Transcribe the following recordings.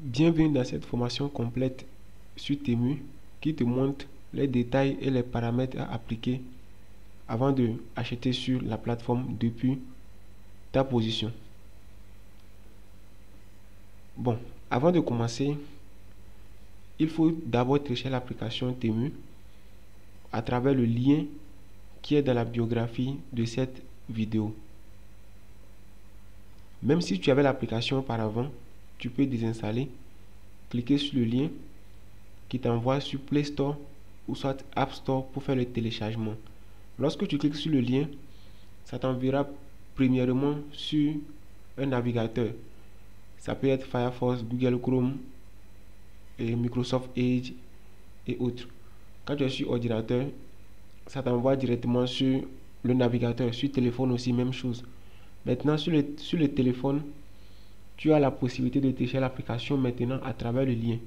Bienvenue dans cette formation complète sur Temu qui te montre les détails et les paramètres à appliquer avant de acheter sur la plateforme depuis ta position. Bon, avant de commencer, il faut d'abord télécharger l'application Temu à travers le lien qui est dans la biographie de cette vidéo. Même si tu avais l'application auparavant, tu peux désinstaller, cliquer sur le lien qui t'envoie sur Play Store ou soit App Store pour faire le téléchargement. Lorsque tu cliques sur le lien, ça t'enverra premièrement sur un navigateur. Ça peut être Firefox, Google Chrome, et Microsoft Edge et autres. Quand tu es sur ordinateur, ça t'envoie directement sur le navigateur. Sur téléphone aussi, même chose. Maintenant, sur le téléphone, tu as la possibilité de télécharger l'application maintenant à travers le lien.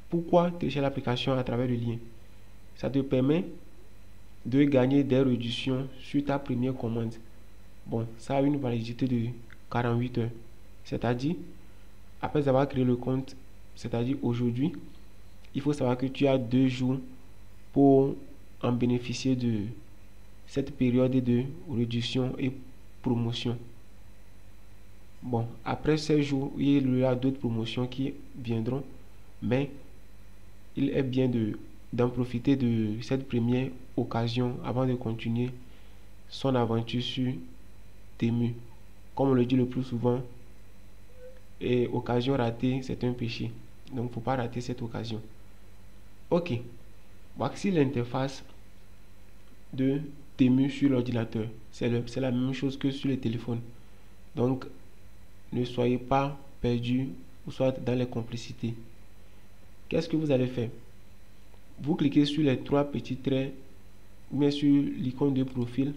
Pourquoi télécharger l'application à travers le lien? Ça te permet de gagner des réductions sur ta première commande. Bon, ça a une validité de 48 heures. C'est-à-dire, après avoir créé le compte, c'est-à-dire aujourd'hui, il faut savoir que tu as 2 jours pour en bénéficier de cette période de réduction et promotion. Bon, après ces jours, il y a d'autres promotions qui viendront, mais il est bien d'en profiter de cette première occasion avant de continuer son aventure sur Temu. Comme on le dit le plus souvent, et occasion ratée, c'est un péché. Donc, il ne faut pas rater cette occasion. Ok. Voici l'interface de Temu sur l'ordinateur. C'est la même chose que sur le téléphone. Donc, ne soyez pas perdus ou soit dans les complicités. Qu'est-ce que vous allez faire? Vous cliquez sur les 3 petits traits, mais sur l'icône de profil,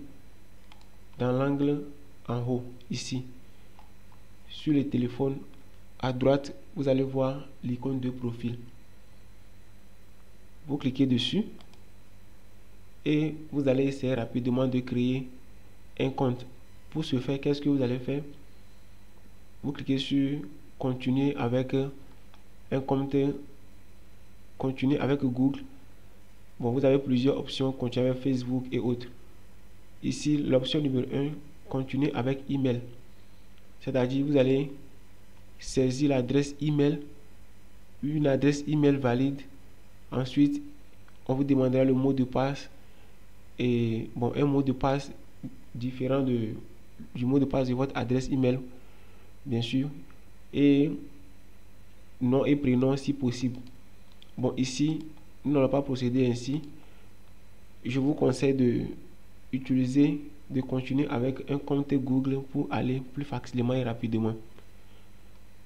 dans l'angle en haut, ici. Sur le téléphone, à droite, vous allez voir l'icône de profil. Vous cliquez dessus et vous allez essayer rapidement de créer un compte. Pour ce faire, qu'est-ce que vous allez faire? Vous cliquez sur continuer avec un compte, continuer avec Google. Bon, vous avez plusieurs options, continuer avec Facebook et autres. Ici, l'option numéro 1, continuer avec email. C'est-à-dire, vous allez saisir l'adresse email, une adresse email valide. Ensuite, on vous demandera le mot de passe et bon, un mot de passe différent du mot de passe de votre adresse email, bien sûr, et nom et prénom si possible. Bon, ici, nous n'allons pas procéder ainsi. Je vous conseille de continuer avec un compte Google pour aller plus facilement et rapidement.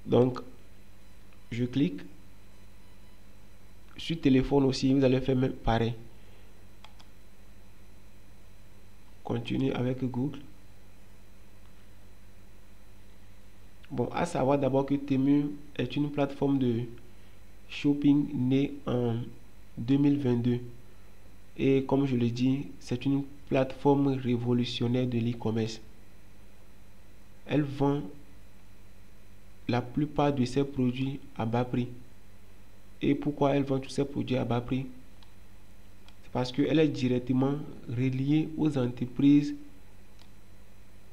Donc, je clique. Sur téléphone aussi, vous allez faire même pareil. Continuer avec Google. Bon, à savoir d'abord que Temu est une plateforme de shopping née en 2022. Et comme je l'ai dit, c'est une plateforme révolutionnaire de l'e-commerce. Elle vend la plupart de ses produits à bas prix. Et pourquoi elle vend tous ces produits à bas prix? C'est parce qu'elle est directement reliée aux entreprises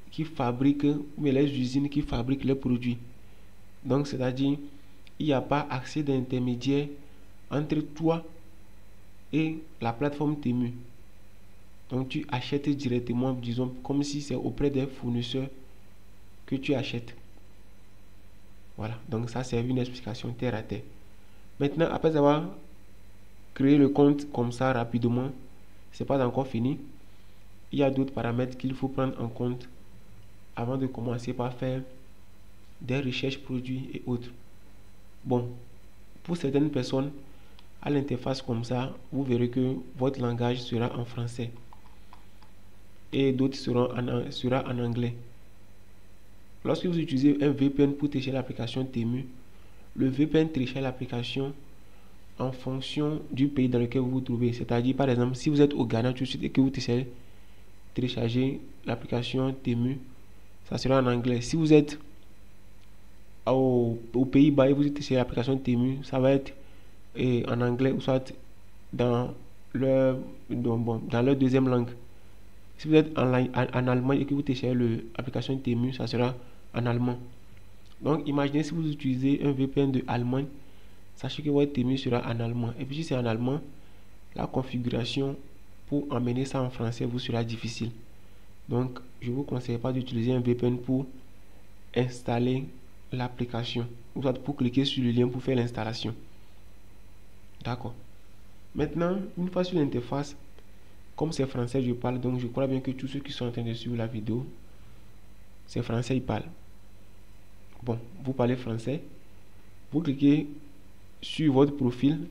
qui fabriquent, mais les usines qui fabriquent les produits. Donc, c'est-à-dire, il n'y a pas accès d'intermédiaire entre toi et la plateforme Temu. Donc, tu achètes directement, disons, comme si c'est auprès des fournisseurs que tu achètes. Voilà, donc ça c'est une explication terre à terre. Maintenant, après avoir créé le compte comme ça rapidement, c'est pas encore fini. Il y a d'autres paramètres qu'il faut prendre en compte avant de commencer par faire des recherches produits et autres. Bon, pour certaines personnes, à l'interface comme ça, vous verrez que votre langage sera en français et d'autres sera en anglais. Lorsque vous utilisez un VPN pour télécharger l'application Temu, le VPN télécharge l'application en fonction du pays dans lequel vous vous trouvez. C'est-à-dire, par exemple, si vous êtes au Ghana tout de suite et que vous téléchargez l'application Temu, ça sera en anglais. Si vous êtes aux Pays-Bas et vous utilisez l'application Temu, ça va être en anglais ou soit dans leur, dans leur deuxième langue. Si vous êtes en Allemagne et que vous téléchargez l'application Temu, ça sera en allemand. Donc imaginez si vous utilisez un VPN de Allemagne, sachez que votre Temu sera en allemand. Et puis si c'est en allemand, la configuration pour emmener ça en français vous sera difficile. Donc je ne vous conseille pas d'utiliser un VPN pour installer l'application ou soit pour cliquer sur le lien pour faire l'installation. D'accord. Maintenant, une fois sur l'interface, comme c'est français je parle, donc je crois bien que tous ceux qui sont en train de suivre la vidéo, c'est français ils parlent. Bon, vous parlez français, vous cliquez sur votre profil,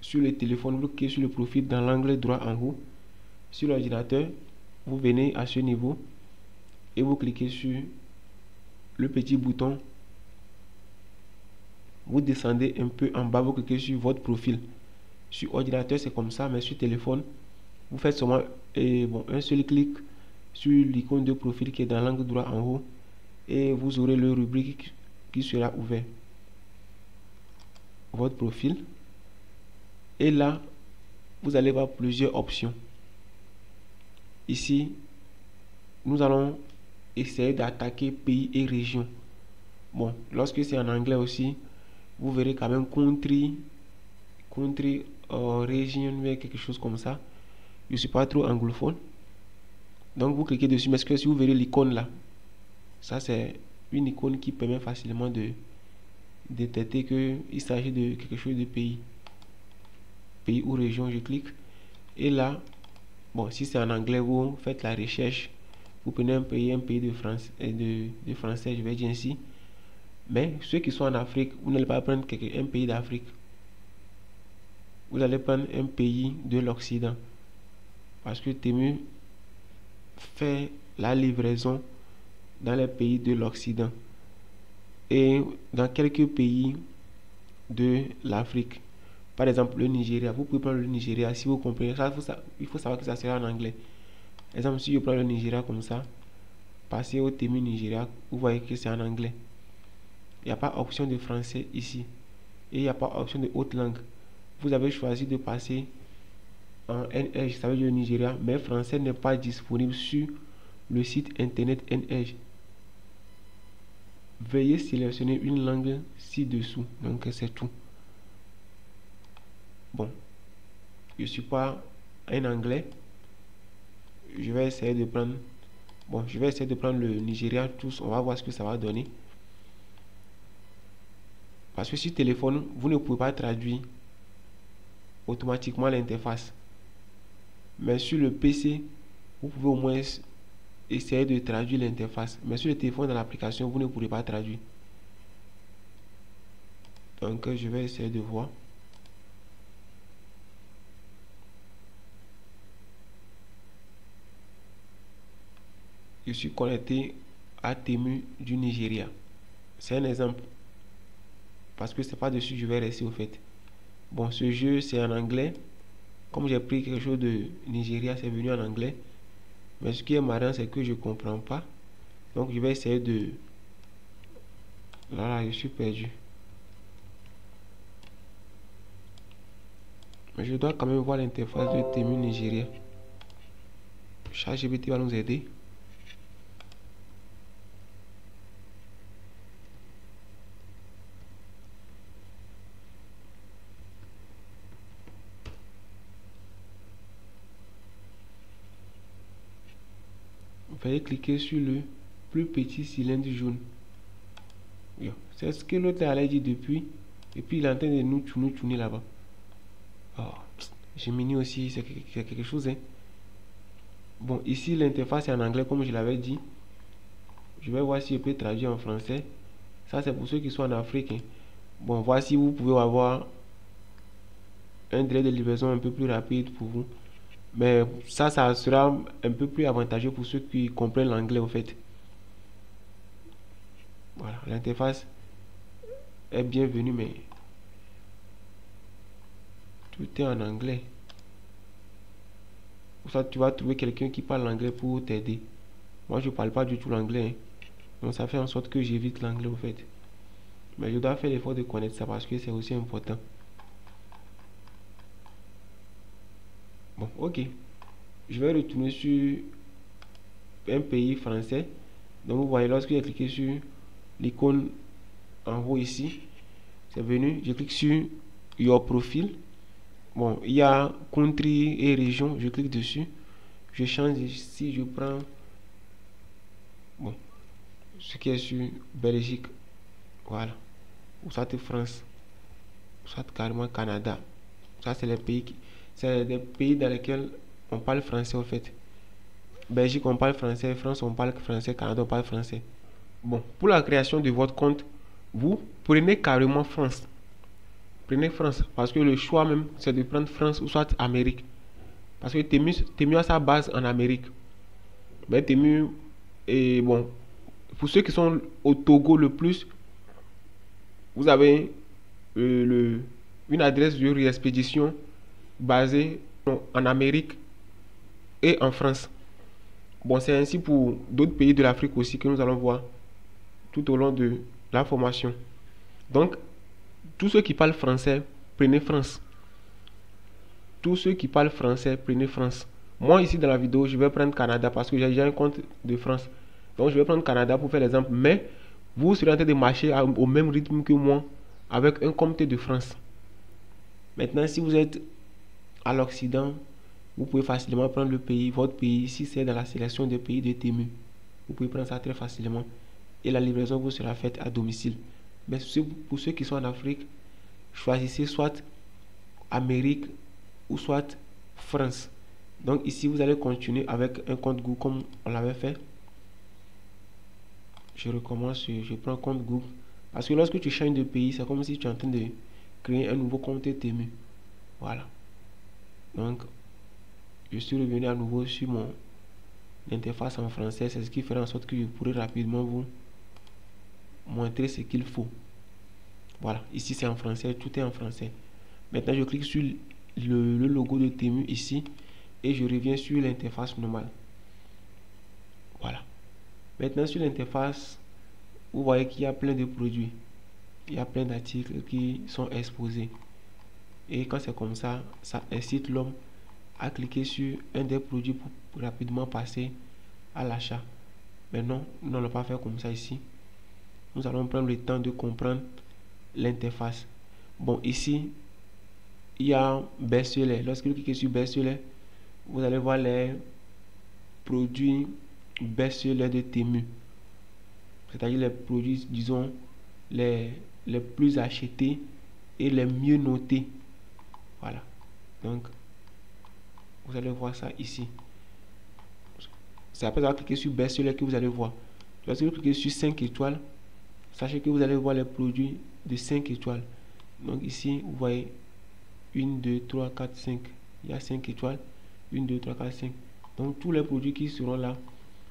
sur le téléphone, vous cliquez sur le profil dans l'angle droit en haut. Sur l'ordinateur, vous venez à ce niveau et vous cliquez sur le petit bouton. Vous descendez un peu en bas, vous cliquez sur votre profil. Sur ordinateur, c'est comme ça, mais sur téléphone, vous faites seulement un seul clic sur l'icône de profil qui est dans l'angle droit en haut et vous aurez le rubrique qui sera ouvert. Votre profil. Et là, vous allez voir plusieurs options. Ici, nous allons essayer d'attaquer pays et région. Bon, lorsque c'est en anglais aussi, vous verrez quand même country, région, quelque chose comme ça. Je ne suis pas trop anglophone. Donc vous cliquez dessus, mais si vous verrez l'icône là, ça c'est une icône qui permet facilement de détecter qu'il s'agit de quelque chose de pays ou région. Je clique et là, bon, si c'est en anglais, vous faites la recherche, vous prenez un pays de France et de français, je vais dire ainsi. Mais ceux qui sont en Afrique, vous n'allez pas prendre un pays d'Afrique, vous allez prendre un pays de l'Occident, parce que Temu fait la livraison dans les pays de l'Occident et dans quelques pays de l'Afrique. Par exemple, le Nigeria. Vous pouvez prendre le Nigeria si vous comprenez. Il faut savoir que ça sera en anglais. Par exemple, si je prends le Nigeria comme ça, passez au Temu Nigeria, vous voyez que c'est en anglais. Il n'y a pas option de français ici. Et il n'y a pas option de haute langue. Vous avez choisi de passer en NH, ça veut dire le Nigeria, mais français n'est pas disponible sur le site internet NH. Veuillez sélectionner une langue ci-dessous. Donc c'est tout. Bon, je suis pas un anglais. Je vais essayer de prendre le Nigeria tous. On va voir ce que ça va donner. Parce que sur téléphone, vous ne pouvez pas traduire automatiquement l'interface. Mais sur le PC, vous pouvez au moins essayer de traduire l'interface. Mais sur le téléphone, dans l'application, vous ne pourrez pas traduire. Donc, je vais essayer de voir. Je suis connecté à Temu du Nigeria. C'est un exemple. Parce que c'est pas dessus que je vais rester au fait. Bon, ce jeu, c'est en anglais. Comme j'ai pris quelque chose de Nigeria, c'est venu en anglais. Mais ce qui est marrant, c'est que je comprends pas. Donc, je vais essayer de... Là, je suis perdu. Mais je dois quand même voir l'interface de Temu Nigeria. ChatGPT va nous aider. Veuillez cliquer sur le plus petit cylindre jaune. C'est ce que l'autre allait dire depuis. Et puis il est en train de nous tourner là-bas. Oh, j'ai mis aussi, c'est quelque chose. Hein. Bon, ici l'interface est en anglais comme je l'avais dit. Je vais voir si je peux traduire en français. Ça c'est pour ceux qui sont en Afrique. Hein. Bon, voici vous pouvez avoir un délai de livraison un peu plus rapide pour vous. Mais ça sera un peu plus avantageux pour ceux qui comprennent l'anglais au fait. Voilà, l'interface est bienvenue, mais tout est en anglais. Pour ça, tu vas trouver quelqu'un qui parle anglais pour t'aider. Moi, je parle pas du tout l'anglais. Hein. Donc, ça fait en sorte que j'évite l'anglais au fait. Mais je dois faire l'effort de connaître ça parce que c'est aussi important. Bon, ok. Je vais retourner sur un pays français. Donc vous voyez, lorsque j'ai cliqué sur l'icône en haut ici, c'est venu, je clique sur Your Profile. Bon, il y a Country et Région, je clique dessus. Je change ici, je prends bon, ce qui est sur Belgique, voilà, ou soit France, ou soit carrément Canada. Ça c'est les pays c'est des pays dans lesquels on parle français au fait. Belgique on parle français, France on parle français, Canada on parle français. Bon, pour la création de votre compte, vous prenez carrément France. Prenez France parce que le choix même c'est de prendre France ou soit Amérique. Parce que Temu a sa base en Amérique. Mais Temu, et bon, pour ceux qui sont au Togo le plus, vous avez une adresse de réexpédition basée en Amérique et en France. Bon, c'est ainsi pour d'autres pays de l'Afrique aussi que nous allons voir tout au long de la formation. Donc, tous ceux qui parlent français, prenez France. Tous ceux qui parlent français, prenez France. Moi, ici dans la vidéo, je vais prendre Canada parce que j'ai déjà un compte de France. Donc, je vais prendre Canada pour faire l'exemple. Mais, vous serez en train de marcher au même rythme que moi avec un compte de France. Maintenant, si vous êtes à l'Occident, vous pouvez facilement prendre le pays, votre pays, si c'est dans la sélection des pays de Temu. Vous pouvez prendre ça très facilement. Et la livraison vous sera faite à domicile. Mais pour ceux qui sont en Afrique, choisissez soit Amérique ou soit France. Donc ici, vous allez continuer avec un compte Google comme on l'avait fait. Je recommence, je prends compte Google. Parce que lorsque tu changes de pays, c'est comme si tu es en train de créer un nouveau compte Temu. Voilà. Donc, je suis revenu à nouveau sur mon interface en français. C'est ce qui fera en sorte que je pourrai rapidement vous montrer ce qu'il faut. Voilà, ici c'est en français, tout est en français. Maintenant, je clique sur le logo de Temu ici et je reviens sur l'interface normale. Voilà. Maintenant, sur l'interface, vous voyez qu'il y a plein de produits. Il y a plein d'articles qui sont exposés. Et quand c'est comme ça, ça incite l'homme à cliquer sur un des produits pour rapidement passer à l'achat. Mais non, nous n'allons pas faire comme ça ici. Nous allons prendre le temps de comprendre l'interface. Bon, ici, il y a best-seller. Lorsque vous cliquez sur best-seller, vous allez voir les produits best-seller de Temu. C'est-à-dire les produits, disons, les plus achetés et les mieux notés. Voilà. Donc, vous allez voir ça ici. C'est après avoir cliqué sur best-seller que vous allez voir. Lorsque vous cliquez sur 5 étoiles, sachez que vous allez voir les produits de 5 étoiles. Donc ici, vous voyez 1, 2, 3, 4, 5. Il y a 5 étoiles. 1, 2, 3, 4, 5. Donc tous les produits qui seront là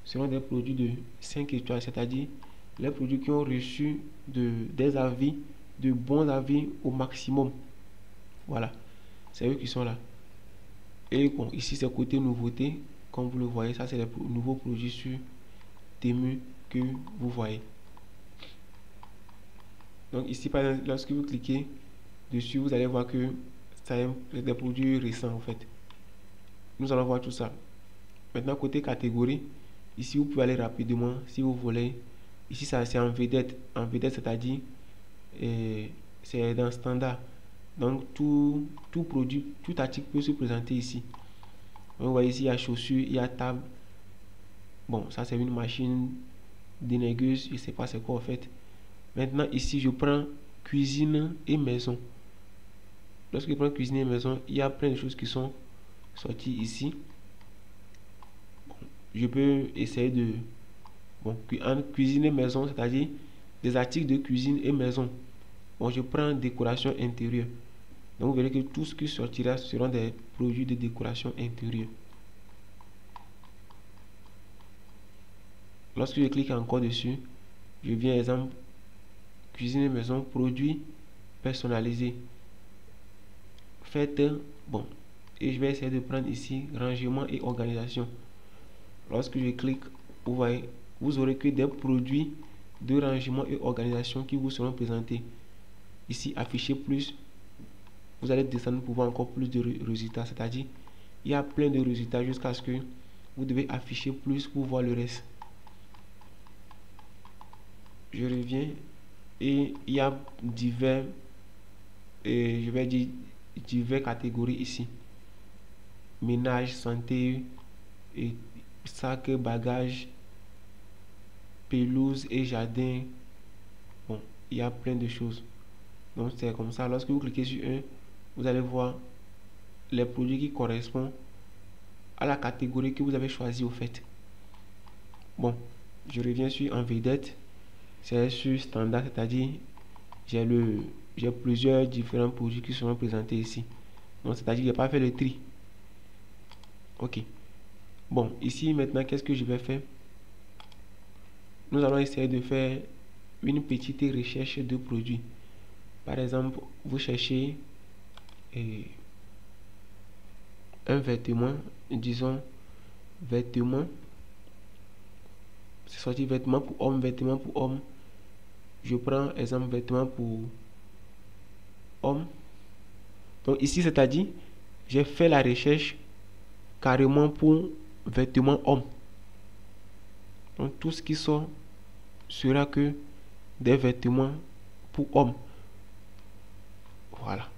seront des produits de 5 étoiles, c'est-à-dire les produits qui ont reçu des avis, de bons avis au maximum. Voilà, c'est eux qui sont là. Et bon, ici c'est côté nouveauté. Comme vous le voyez, ça c'est les nouveaux produits sur Temu que vous voyez. Donc ici, par exemple, lorsque vous cliquez dessus, vous allez voir que c'est des produits récents en fait. Nous allons voir tout ça. Maintenant, côté catégorie, ici vous pouvez aller rapidement si vous voulez. Ici, ça c'est en vedette. En vedette, c'est-à-dire c'est dans standard. Donc tout produit, tout article peut se présenter ici. Donc, vous voyez ici, il y a chaussures, il y a table. Bon, ça c'est une machine déneigeuse, je ne sais pas c'est quoi en fait. Maintenant, ici, je prends cuisine et maison. Lorsque je prends cuisine et maison, il y a plein de choses qui sont sorties ici. Bon, je peux essayer de... Bon, en cuisine et maison, c'est-à-dire des articles de cuisine et maison. Bon, je prends décoration intérieure. Donc, vous verrez que tout ce qui sortira seront des produits de décoration intérieure. Lorsque je clique encore dessus, je viens exemple cuisine et maison, produits personnalisés. Faites bon, et je vais essayer de prendre ici rangement et organisation. Lorsque je clique, vous voyez, vous aurez que des produits de rangement et organisation qui vous seront présentés. Ici, afficher plus, vous allez descendre pour voir encore plus de résultats, c'est-à-dire il y a plein de résultats jusqu'à ce que vous devez afficher plus pour voir le reste. Je reviens et il y a divers, je vais dire diverses catégories ici. Ménage, santé, et sac, bagages, pelouse et jardin. Bon, il y a plein de choses. Donc c'est comme ça. Lorsque vous cliquez sur un, vous allez voir les produits qui correspondent à la catégorie que vous avez choisi au fait. Bon, je reviens sur en vedette. C'est sur standard, c'est-à-dire j'ai plusieurs différents produits qui seront présentés ici. Donc c'est-à-dire qu'il n'y a pas fait le tri. Ok. Bon, ici maintenant, qu'est-ce que je vais faire? Nous allons essayer de faire une petite recherche de produits. Par exemple, vous cherchez un vêtement, disons vêtements, c'est sorti vêtements pour hommes, vêtements pour hommes. Je prends exemple vêtements pour hommes. Donc ici, c'est-à-dire, j'ai fait la recherche carrément pour vêtements hommes. Donc tout ce qui sort sera que des vêtements pour hommes. Voilà.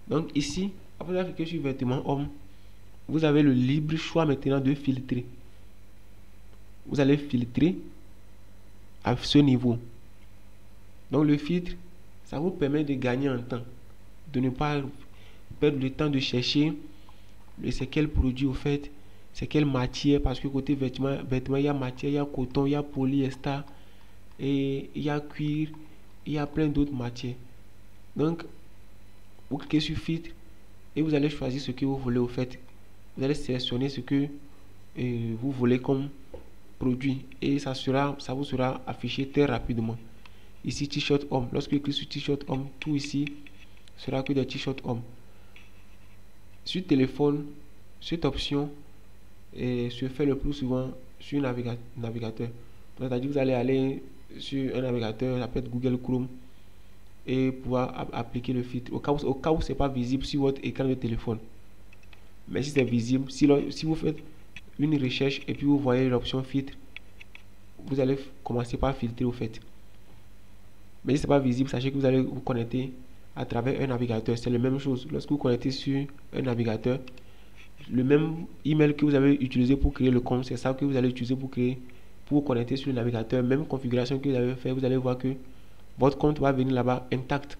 Donc ici, après avoir cliqué sur vêtements hommes, vous avez le libre choix maintenant de filtrer. Vous allez filtrer à ce niveau. Donc le filtre, ça vous permet de gagner en temps, de ne pas perdre le temps de chercher c'est quel produit au fait, c'est quelle matière, parce que côté vêtements, il y a matière, il y a coton, il y a polyester, et il y a cuir, il y a plein d'autres matières. Donc, vous cliquez sur filtre et vous allez choisir ce que vous voulez au fait. Vous allez sélectionner ce que vous voulez comme produit et ça vous sera affiché très rapidement. Ici, t-shirt homme. Lorsque vous cliquez sur t-shirt homme, tout ici sera que des t-shirts hommes. Sur téléphone, cette option se fait le plus souvent sur navigateur. C'est-à-dire vous allez aller sur un navigateur, ça peut être Google Chrome, et pouvoir appliquer le filtre. Au cas où ce n'est pas visible sur votre écran de téléphone. Mais si c'est visible, si vous faites une recherche et puis vous voyez l'option filtre, vous allez commencer par filtrer au fait. Mais si ce n'est pas visible, sachez que vous allez vous connecter à travers un navigateur. C'est la même chose. Lorsque vous connectez sur un navigateur, le même email que vous avez utilisé pour créer le compte, c'est ça que vous allez utiliser pour vous connecter sur le navigateur. Même configuration que vous avez fait, vous allez voir que votre compte va venir là-bas intact.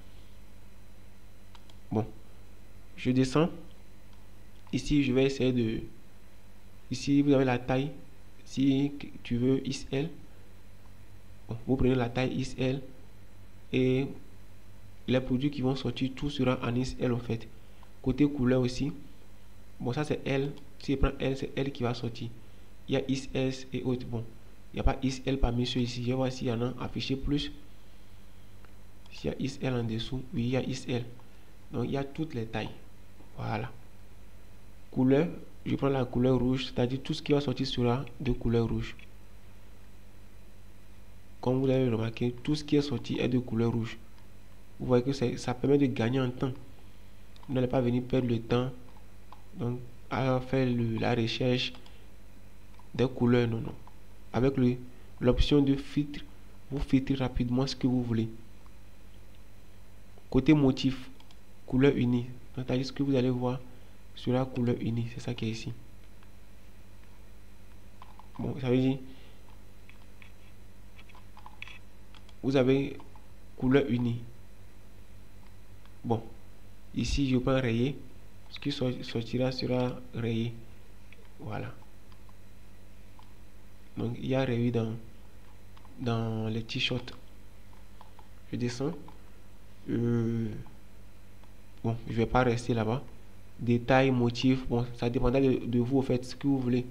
Bon, je descends. Ici, je vais essayer de... Ici, vous avez la taille. Si tu veux XL, bon, vous prenez la taille XL et les produits qui vont sortir, tout sera en XL en fait. Côté couleur aussi, bon, ça c'est L. Si je prends L, c'est L qui va sortir. Il y a XS et autres. Bon, il n'y a pas XL parmi ceux ici. Je vais voir s'il y en a affiché plus. S'il y a XL en dessous, oui, il y a XL. Donc, il y a toutes les tailles. Voilà. Couleur, je prends la couleur rouge, c'est-à-dire tout ce qui va sortir sera de couleur rouge. Comme vous avez remarqué, tout ce qui est sorti est de couleur rouge. Vous voyez que ça permet de gagner en temps. Vous n'allez pas venir perdre le temps donc, à faire la recherche des couleurs. Non, non. Avec l'option de filtre, vous filtrez rapidement ce que vous voulez. Côté motif, couleur unie. C'est-à-dire ce que vous allez voir sur la couleur unie. C'est ça qui est ici. Bon, ça veut dire vous avez couleur unie. Bon, ici je peux rayer. Ce qui sortira sera rayé. Voilà. Donc il y a rayé dans les t-shirts. Je descends. Bon, je vais pas rester là-bas. Détails, motifs, bon, ça dépendra de vous, en fait, ce que vous voulez.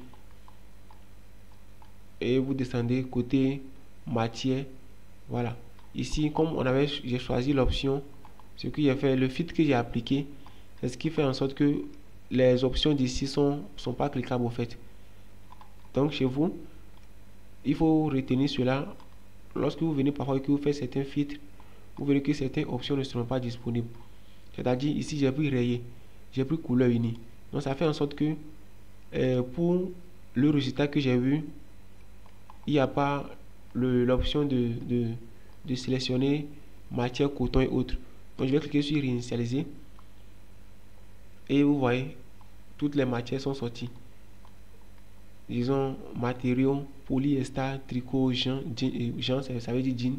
Et vous descendez côté matière. Voilà. Ici, comme j'ai choisi l'option, ce que j'ai fait, le filtre que j'ai appliqué, c'est ce qui fait en sorte que les options d'ici sont pas cliquables, en fait. Donc, chez vous, il faut retenir cela. lorsque vous venez parfois et que vous faites certains filtres, vous verrez que certaines options ne seront pas disponibles. C'est-à-dire, ici, j'ai pris rayé, j'ai pris couleur unie. Donc, ça fait en sorte que pour le résultat que j'ai vu, il n'y a pas l'option de sélectionner matière, coton et autres. Donc, je vais cliquer sur réinitialiser. Et vous voyez, toutes les matières sont sorties. Disons, matériaux, polyester, tricot, jean, ça veut dire jean.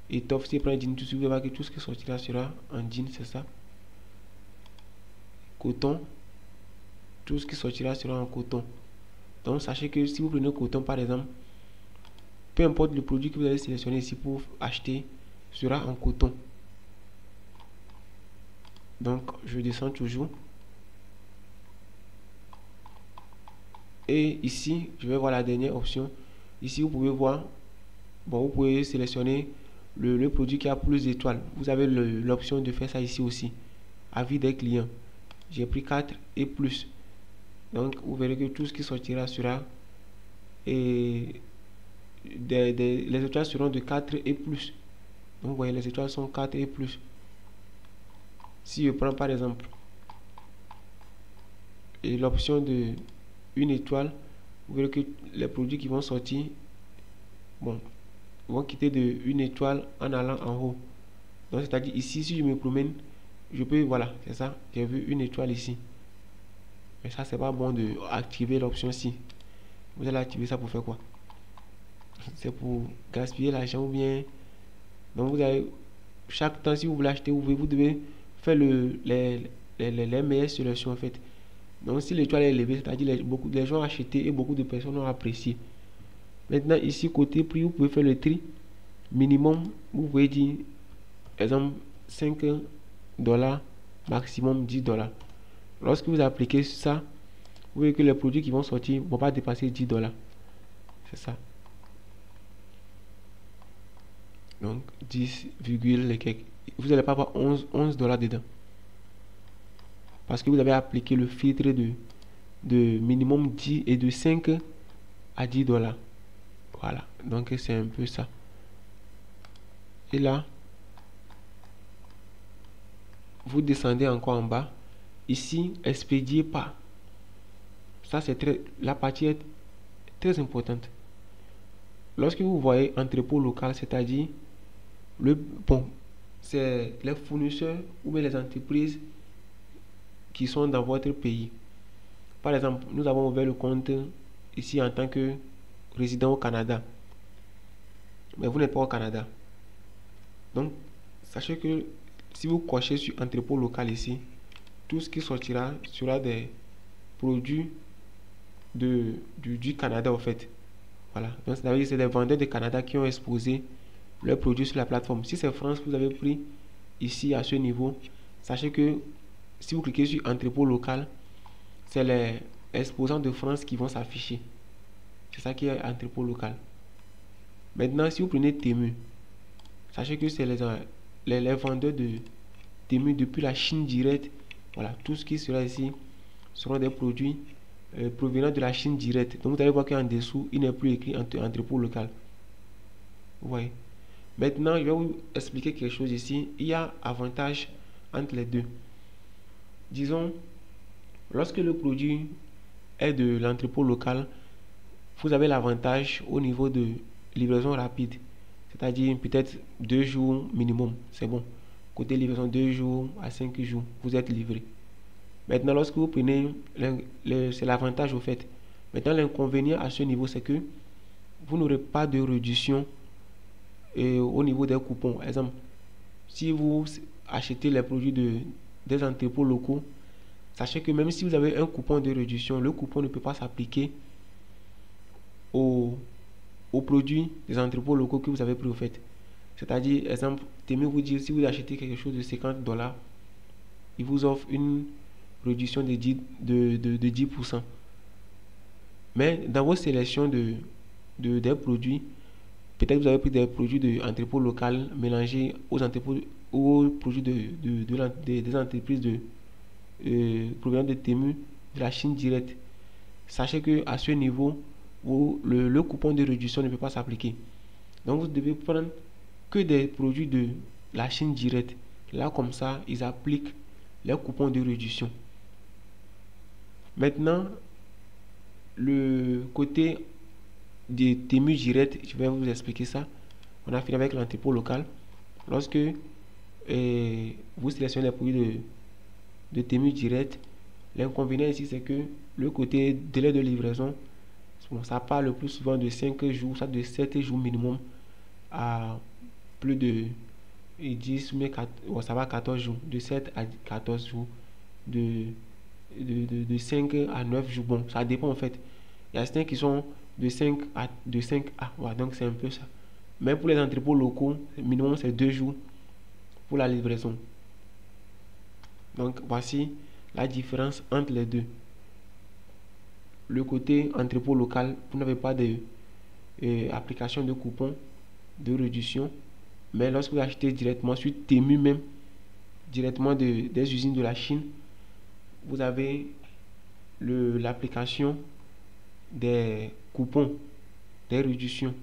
Étoffe, si je prends jean, vous verrez que tout ce qui sortira sera en jean, c'est ça. Coton, tout ce qui sortira sera en coton. Donc, sachez que si vous prenez coton, par exemple, peu importe le produit que vous allez sélectionner ici pour acheter, sera en coton. Donc, je descends toujours. Et ici, je vais voir la dernière option. Ici, vous pouvez voir, bon, vous pouvez sélectionner le produit qui a plus d'étoiles. Vous avez l'option de faire ça ici aussi. Avis des clients. J'ai pris 4 et plus. Donc, vous verrez que tout ce qui sortira sera et les étoiles seront de 4 et plus. Donc, vous voyez, les étoiles sont 4 et plus. Si je prends par exemple l'option de une étoile, vous verrez que les produits qui vont sortir, bon, vont quitter de une étoile en allant en haut. Donc, c'est-à-dire ici, si je me promène, je peux, voilà, c'est ça, j'ai vu une étoile ici. Mais ça, c'est pas bon de activer l'option ci. Vous allez activer ça pour faire quoi? C'est pour gaspiller l'argent ou bien. Donc, vous avez, chaque temps, si vous voulez acheter, vous devez faire les meilleures sélections en fait. Donc, si l'étoile est élevée, c'est-à-dire beaucoup de gens ont acheté et beaucoup de personnes ont apprécié. Maintenant, ici, côté prix, vous pouvez faire le tri. Minimum, vous pouvez dire, exemple, 5 $, maximum 10 $. Lorsque vous appliquez ça, vous voyez que les produits qui vont sortir ne vont pas dépasser 10 $. C'est ça. Donc, 10, les quelques. Vous n'allez pas avoir 11 $, dedans. Parce que vous avez appliqué le filtre de minimum 10 et de 5 à 10 $. Voilà. Donc, c'est un peu ça. Et là, vous descendez encore en bas. Ici, expédier pas. Ça, c'est la partie est très importante. Lorsque vous voyez entrepôt local, c'est-à-dire c'est les fournisseurs ou bien les entreprises qui sont dans votre pays. Par exemple, nous avons ouvert le compte ici en tant que résident au Canada. Mais vous n'êtes pas au Canada. Donc, sachez que si vous cochez sur entrepôt local ici, tout ce qui sortira sera des produits du Canada en fait. Voilà. Donc, c'est des vendeurs du Canada qui ont exposé leurs produits sur la plateforme. Si c'est France que vous avez pris ici à ce niveau, sachez que si vous cliquez sur entrepôt local, c'est les exposants de France qui vont s'afficher. C'est ça qui est entrepôt local. Maintenant, si vous prenez Temu, sachez que c'est les vendeurs de Temu depuis la Chine directe. Voilà, tout ce qui sera ici seront des produits provenant de la Chine directe. Donc vous allez voir qu'en dessous, il n'est plus écrit entrepôt local. Vous voyez. Maintenant, je vais vous expliquer quelque chose ici. Il y a avantage entre les deux. Disons, lorsque le produit est de l'entrepôt local, vous avez l'avantage au niveau de livraison rapide. C'est-à-dire peut-être 2 jours minimum. C'est bon. Côté livraison, 2 jours à 5 jours, vous êtes livré. Maintenant, lorsque vous prenez, c'est l'avantage au fait. Maintenant, l'inconvénient à ce niveau, c'est que vous n'aurez pas de réduction au niveau des coupons. Par exemple, si vous achetez les produits des entrepôts locaux, sachez que même si vous avez un coupon de réduction, le coupon ne peut pas s'appliquer aux produits des entrepôts locaux que vous avez pris au fait. C'est-à-dire, exemple, Temu vous dire, si vous achetez quelque chose de 50 $, il vous offre une réduction de 10%. Mais dans vos sélections des produits, peut-être vous avez pris des produits d'entrepôt local mélangés aux entrepôts aux produits des entreprises provenant de Temu, de la Chine directe. Sachez que à ce niveau, le coupon de réduction ne peut pas s'appliquer. Donc vous devez prendre que des produits de la Chine directe. Là, comme ça, ils appliquent les coupons de réduction. Maintenant, le côté des Temu direct, je vais vous expliquer ça. On a fini avec l'entrepôt local. Lorsque vous sélectionnez les produits de Temu direct, l'inconvénient ici, c'est que le côté délai de livraison, bon, ça part le plus souvent de 5 jours, ça de 7 jours minimum à plus de 10, mais ça va 14 jours, de 7 à 14 jours, de 5 à 9 jours. Bon, ça dépend en fait. Il y a certains qui sont de 5 à voilà, donc c'est un peu ça. Mais pour les entrepôts locaux, minimum c'est 2 jours pour la livraison. Donc voici la différence entre les deux. Le côté entrepôt local, vous n'avez pas d'application de coupons de réduction. Mais lorsque vous achetez directement sur Temu même, directement des usines de la Chine, vous avez l'application des coupons, des réductions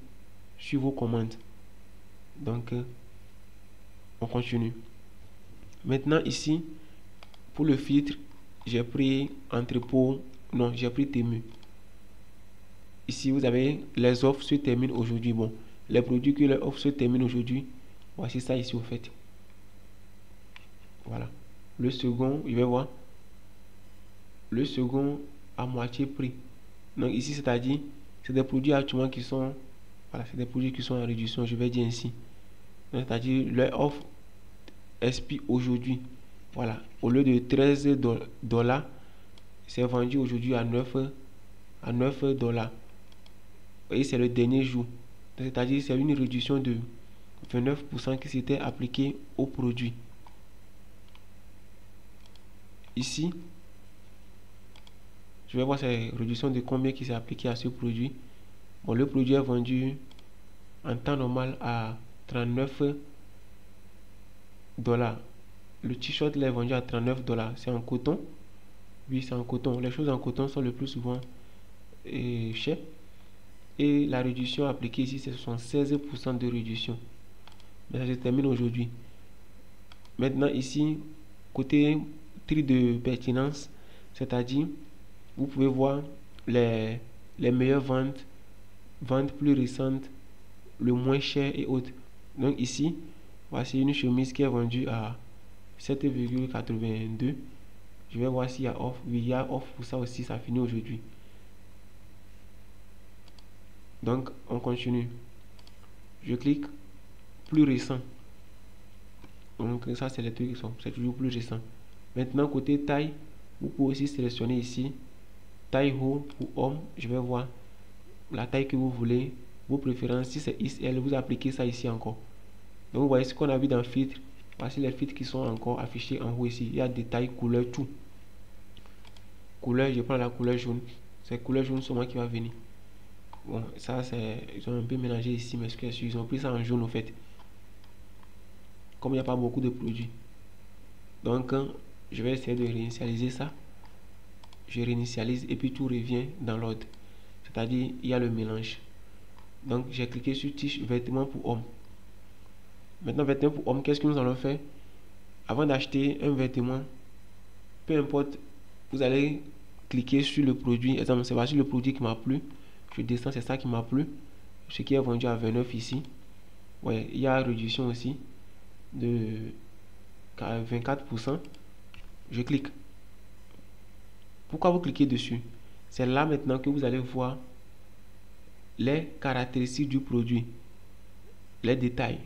sur vos commandes. Donc, on continue. Maintenant, ici, pour le filtre, j'ai pris entrepôt, non, j'ai pris Temu. Ici, vous avez les offres se terminent aujourd'hui. Bon, les produits que les offres se terminent aujourd'hui, voici ça ici au fait. Voilà. Le second, je vais voir. Le second à moitié prix. Donc ici, c'est-à-dire, c'est des produits actuellement qui sont, voilà, c'est des produits qui sont en réduction, je vais dire ainsi. C'est-à-dire, leur offre expire aujourd'hui. Voilà. Au lieu de 13 $, c'est vendu aujourd'hui à 9 $. Et c'est le dernier jour. C'est-à-dire, c'est une réduction de 29% qui s'était appliquée au produit. Ici, je vais voir cette réduction de combien qui s'est appliquée à ce produit. Bon, le produit est vendu en temps normal à 39 $. Le t-shirt est vendu à 39 $. C'est en coton. Oui, c'est en coton. Les choses en coton sont le plus souvent chères. Et la réduction appliquée ici, c'est 76% de réduction. Mais ça se termine aujourd'hui. Maintenant, ici, côté tri de pertinence, c'est-à-dire, vous pouvez voir les meilleures ventes plus récentes, le moins cher et autres. Donc ici, voici une chemise qui est vendue à 7,82. Je vais voir s'il y a offre. Oui, il y a offre pour ça aussi, ça finit aujourd'hui. Donc, on continue. Je clique plus récent. Donc, ça, c'est les trucs qui sont. C'est toujours plus récent. Maintenant, côté taille, vous pouvez aussi sélectionner ici taille haut pour homme. Je vais voir la taille que vous voulez, vos préférences. Si c'est XL, vous appliquez ça ici encore. Donc, vous voyez ce qu'on a vu dans le filtre. Voici les filtres qui sont encore affichés en haut ici. Il y a des tailles, couleur, tout. Couleur, je prends la couleur jaune. C'est couleur jaune seulement qui va venir. Bon, ça, c'est. Ils ont un peu mélangé ici, mais ils ont pris ça en jaune, au fait. Comme il n'y a pas beaucoup de produits. Donc, je vais essayer de réinitialiser ça. Je réinitialise et puis tout revient dans l'ordre. C'est-à-dire, il y a le mélange. Donc, j'ai cliqué sur tige vêtements pour homme. Maintenant, vêtements pour homme, qu'est-ce que nous allons faire? Avant d'acheter un vêtement, peu importe, vous allez cliquer sur le produit. Exemple, c'est voici le produit qui m'a plu. Je descends, c'est ça qui m'a plu. Ce qui est vendu à 29 ici. Ouais, il y a réduction aussi de 24%. Je clique. Pourquoi vous cliquez dessus? C'est là maintenant que vous allez voir les caractéristiques du produit, les détails.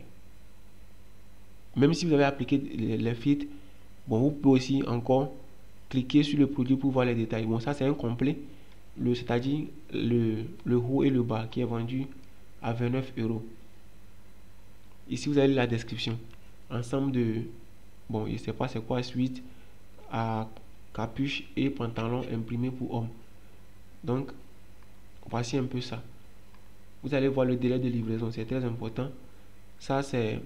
Même si vous avez appliqué les filtres, bon, vous pouvez aussi encore cliquer sur le produit pour voir les détails. Bon, ça c'est un complet, c'est-à-dire le haut et le bas qui est vendu à 29 €. Ici vous avez la description. Ensemble de, bon, je ne sais pas c'est quoi, suite à capuche et pantalon imprimé pour homme. Donc, voici un peu ça. Vous allez voir le délai de livraison, c'est très important. Ça, c'est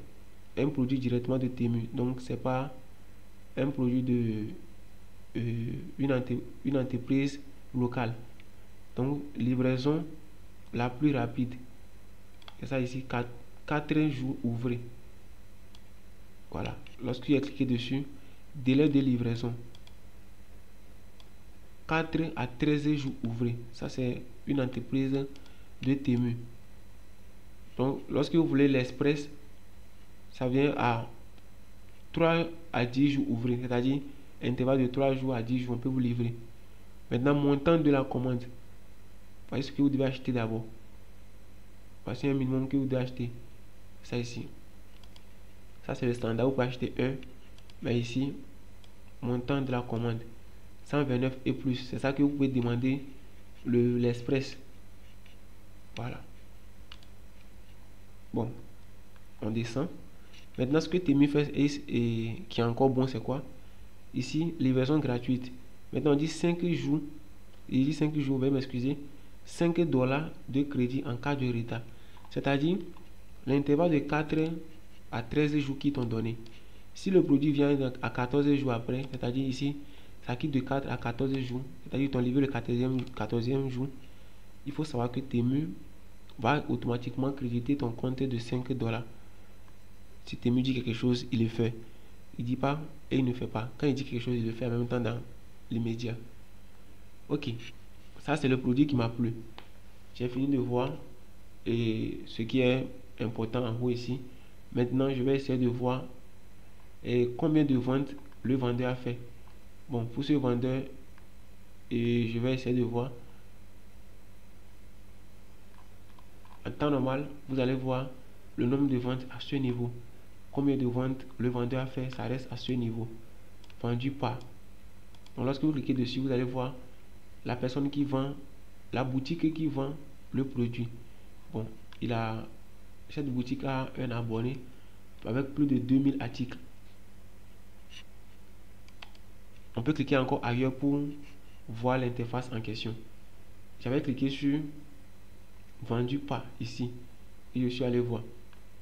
un produit directement de Temu. Donc, c'est pas un produit de une entreprise locale. Donc, livraison la plus rapide. C'est ça ici, 4 jours ouvrés. Voilà. Lorsqu'il y a cliqué dessus, délai de livraison. 4 à 13 jours ouvrés. Ça, c'est une entreprise de Temu. Donc, lorsque vous voulez l'Express, ça vient à 3 à 10 jours ouvrés. C'est-à-dire, intervalle de 3 jours à 10 jours, on peut vous livrer. Maintenant, montant de la commande. Voici ce que vous devez acheter d'abord. Voici un minimum que vous devez acheter. Ça ici. Ça, c'est le standard. Vous pouvez acheter un. Mais ici, montant de la commande. 129 et plus. C'est ça que vous pouvez demander l'Express. Voilà. Bon. On descend. Maintenant, ce que Temu fait et qui est encore bon, c'est quoi? Ici, livraison gratuite. Maintenant, on dit 5 jours. Il dit 5 jours, veuillez m'excuser. 5 $ de crédit en cas de retard. C'est-à-dire, l'intervalle de 4 à 13 jours qui t'ont donné. Si le produit vient à 14 jours après, c'est-à-dire ici, ça quitte de 4 à 14 jours, c'est-à-dire ton livré le 14e jour, il faut savoir que Temu va automatiquement créditer ton compte de 5 $. Si Temu dit quelque chose, il le fait. Il dit pas et il ne fait pas. Quand il dit quelque chose, il le fait en même temps dans l'immédiat. Ok, ça c'est le produit qui m'a plu. J'ai fini de voir et ce qui est important en haut ici. Maintenant, je vais essayer de voir combien de ventes le vendeur a fait. Bon, pour ce vendeur, je vais essayer de voir. En temps normal, vous allez voir le nombre de ventes à ce niveau. Combien de ventes le vendeur a fait, ça reste à ce niveau. Vendu par. Donc lorsque vous cliquez dessus, vous allez voir la personne qui vend, la boutique qui vend le produit. Bon, cette boutique a un abonné avec plus de 2000 articles. On peut cliquer encore ailleurs pour voir l'interface en question. J'avais cliqué sur vendu par ici et je suis allé voir.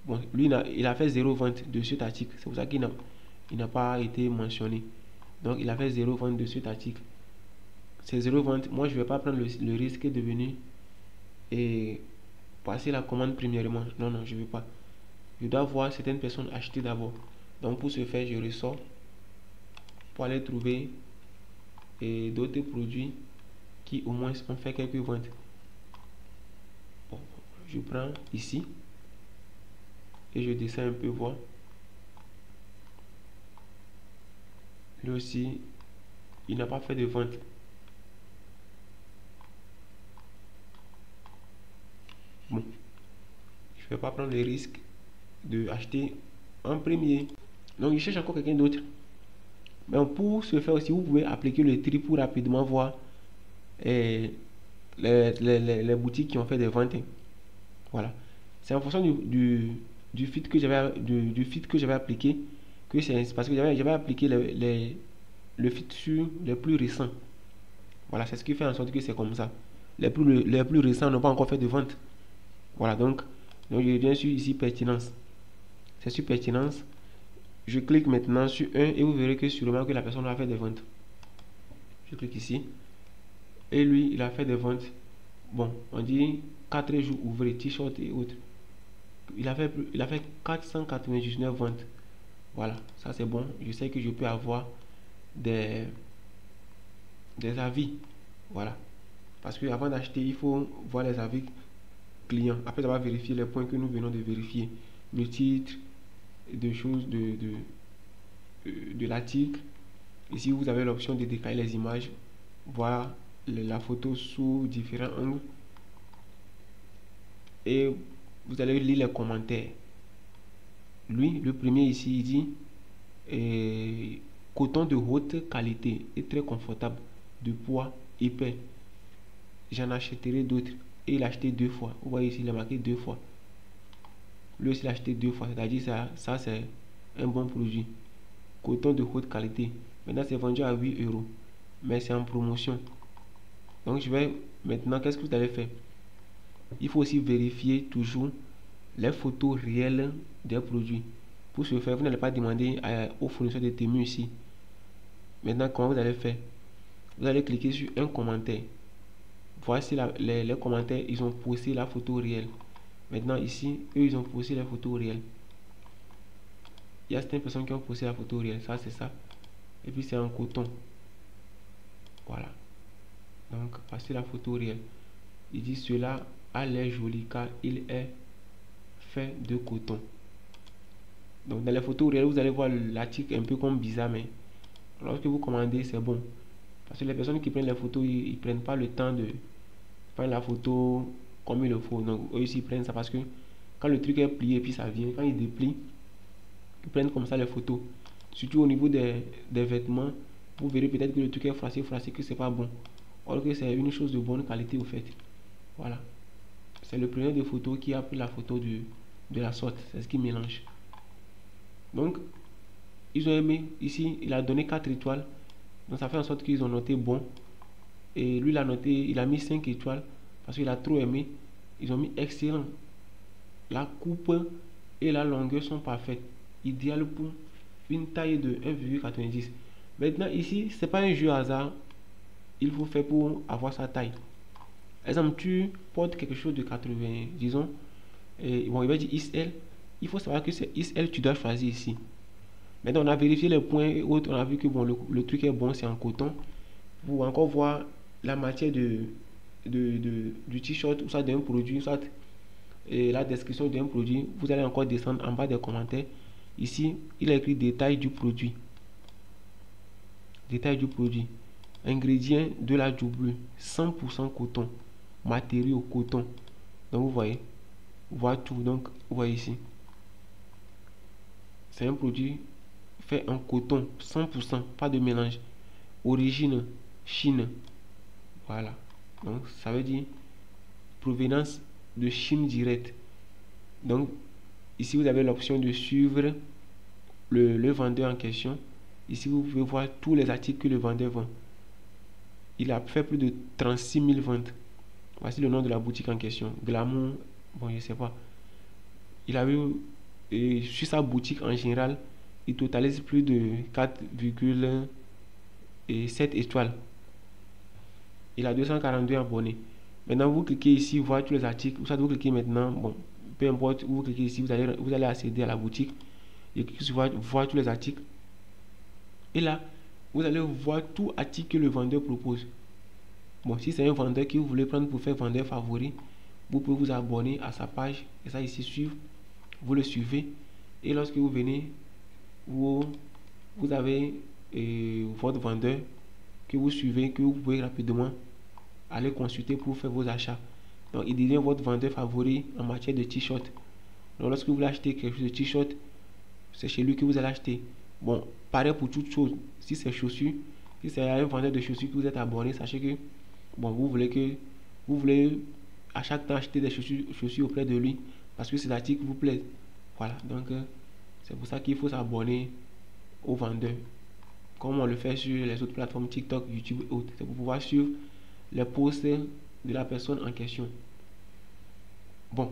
Bon, lui il a fait 0 vente de cet article. C'est pour ça qu'il n'a pas été mentionné. Donc il a fait 0 vente de cet article. C'est 0 vente. Moi je ne vais pas prendre le risque de venir et passer la commande premièrement. Non, non, je ne veux pas. Je dois voir certaines personnes acheter d'abord. Donc pour ce faire, je ressors pour aller trouver d'autres produits qui au moins ont fait quelques ventes. Bon, je prends ici et je descends un peu voir. Lui aussi, il n'a pas fait de vente. Bon, je ne vais pas prendre le risque de acheter en premier. Donc, il cherche encore quelqu'un d'autre. Mais pour ce faire aussi, vous pouvez appliquer le tri pour rapidement voir les boutiques qui ont fait des ventes. Voilà. C'est en fonction du feed que j'avais appliqué que c'est parce que j'avais appliqué le feed sur les plus récents. Voilà, c'est ce qui fait en sorte que c'est comme ça. Les plus récents n'ont pas encore fait de vente. Voilà, donc je viens sur ici pertinence. C'est sur pertinence. Je clique maintenant sur un et vous verrez que sûrement que la personne a fait des ventes. Je clique ici. Et lui, il a fait des ventes. Bon, on dit 4 jours ouvrés, t-shirt et autres. Il a fait 499 ventes. Voilà, ça c'est bon. Je sais que je peux avoir des avis. Voilà. Parce que avant d'acheter, il faut voir les avis clients. Après avoir vérifié les points que nous venons de vérifier. Le titre, de choses de l'article. Ici, vous avez l'option de décaler les images, voir la photo sous différents angles. Et vous allez lire les commentaires. Lui, le premier ici, il dit coton de haute qualité et très confortable, de poids épais. J'en achèterai d'autres. Et il a acheté 2 fois. Vous voyez ici, il a marqué 2 fois. Lui aussi, il a acheté 2 fois. C'est-à-dire ça c'est un bon produit. Coton de haute qualité. Maintenant, c'est vendu à 8 €. Mais c'est en promotion. Donc, maintenant, qu'est-ce que vous allez faire? Il faut aussi vérifier toujours les photos réelles des produits. Pour ce faire, vous n'allez pas demander au fournisseur de Temu ici. Maintenant, comment vous allez faire? Vous allez cliquer sur un commentaire. Voici les commentaires, ils ont posté la photo réelle. Maintenant ici, eux ils ont posté les photos réelles. Il y a certaines personnes qui ont posté la photo réelle. Ça c'est ça. Et puis c'est en coton. Voilà. Donc voici la photo réelle. Il dit cela a l'air joli car il est fait de coton. Donc dans les photos réelles, vous allez voir l'article un peu comme bizarre, mais lorsque vous commandez, c'est bon. Parce que les personnes qui prennent les photos, ils prennent pas le temps de prendre la photo comme il le faut. Donc eux aussi ils prennent ça parce que quand le truc est plié et puis ça vient, quand ils déplient, ils prennent comme ça les photos. Surtout au niveau des vêtements, vous verrez peut-être que le truc est froissé, que c'est pas bon. Or que c'est une chose de bonne qualité au fait. Voilà. C'est le preneur de photos qui a pris la photo de la sorte. C'est ce qui mélange. Donc, ils ont aimé. Ici, il a donné 4 étoiles. Donc, ça fait en sorte qu'ils ont noté bon. Et lui, il a mis 5 étoiles parce qu'il a trop aimé. Ils ont mis excellent. La coupe et la longueur sont parfaites. Idéal pour une taille de 1,90. Maintenant, ici, c'est pas un jeu hasard. Il faut faire pour avoir sa taille. Exemple, tu portes quelque chose de 80, disons. Et, bon, il va dire XL. Il faut savoir que c'est XL, tu dois choisir ici. Maintenant, on a vérifié les points et autres. On a vu que bon, le truc est bon, c'est en coton. Pour encore voir la matière du t-shirt ou soit d'un produit, soit et la description d'un produit, vous allez encore descendre en bas des commentaires. Ici, il a écrit détail du produit. Détail du produit. Ingrédients de la double 100% coton. Matériaux coton. Donc vous voyez, voilà tout. Donc vous voyez ici, c'est un produit fait en coton 100%, pas de mélange. Origine Chine. Voilà. Donc ça veut dire provenance de Chine directe. Donc ici vous avez l'option de suivre le vendeur en question. Ici vous pouvez voir tous les articles que le vendeur vend. Il a fait plus de 36 000 ventes. Voici le nom de la boutique en question. Glamour, bon je sais pas. Il a eu, sur sa boutique en général, il totalise plus de 4,7 étoiles. Il a 242 abonnés. Maintenant, vous cliquez ici, voir tous les articles. Ou ça, vous cliquez maintenant, bon, peu importe où vous cliquez ici, vous allez accéder à la boutique. Et cliquez sur voir tous les articles. Et là, vous allez voir tout article que le vendeur propose. Bon, si c'est un vendeur que vous voulez prendre pour faire vendeur favori, vous pouvez vous abonner à sa page. Et ça, ici, suivre. Vous le suivez. Et lorsque vous venez, vous avez votre vendeur que vous suivez, que vous pouvez rapidement aller consulter pour faire vos achats. Donc, il devient votre vendeur favori en matière de t-shirt. Donc, lorsque vous voulez acheter quelque chose de t-shirt, c'est chez lui que vous allez acheter. Bon, pareil pour toute chose. Si c'est chaussures, si c'est un vendeur de chaussures que vous êtes abonné, sachez que, bon, vous voulez à chaque temps acheter des chaussures auprès de lui parce que ces articles vous plaisent. Voilà, donc c'est pour ça qu'il faut s'abonner aux vendeurs. Comme on le fait sur les autres plateformes TikTok, YouTube et autres. C'est pour pouvoir suivre les posts de la personne en question. Bon,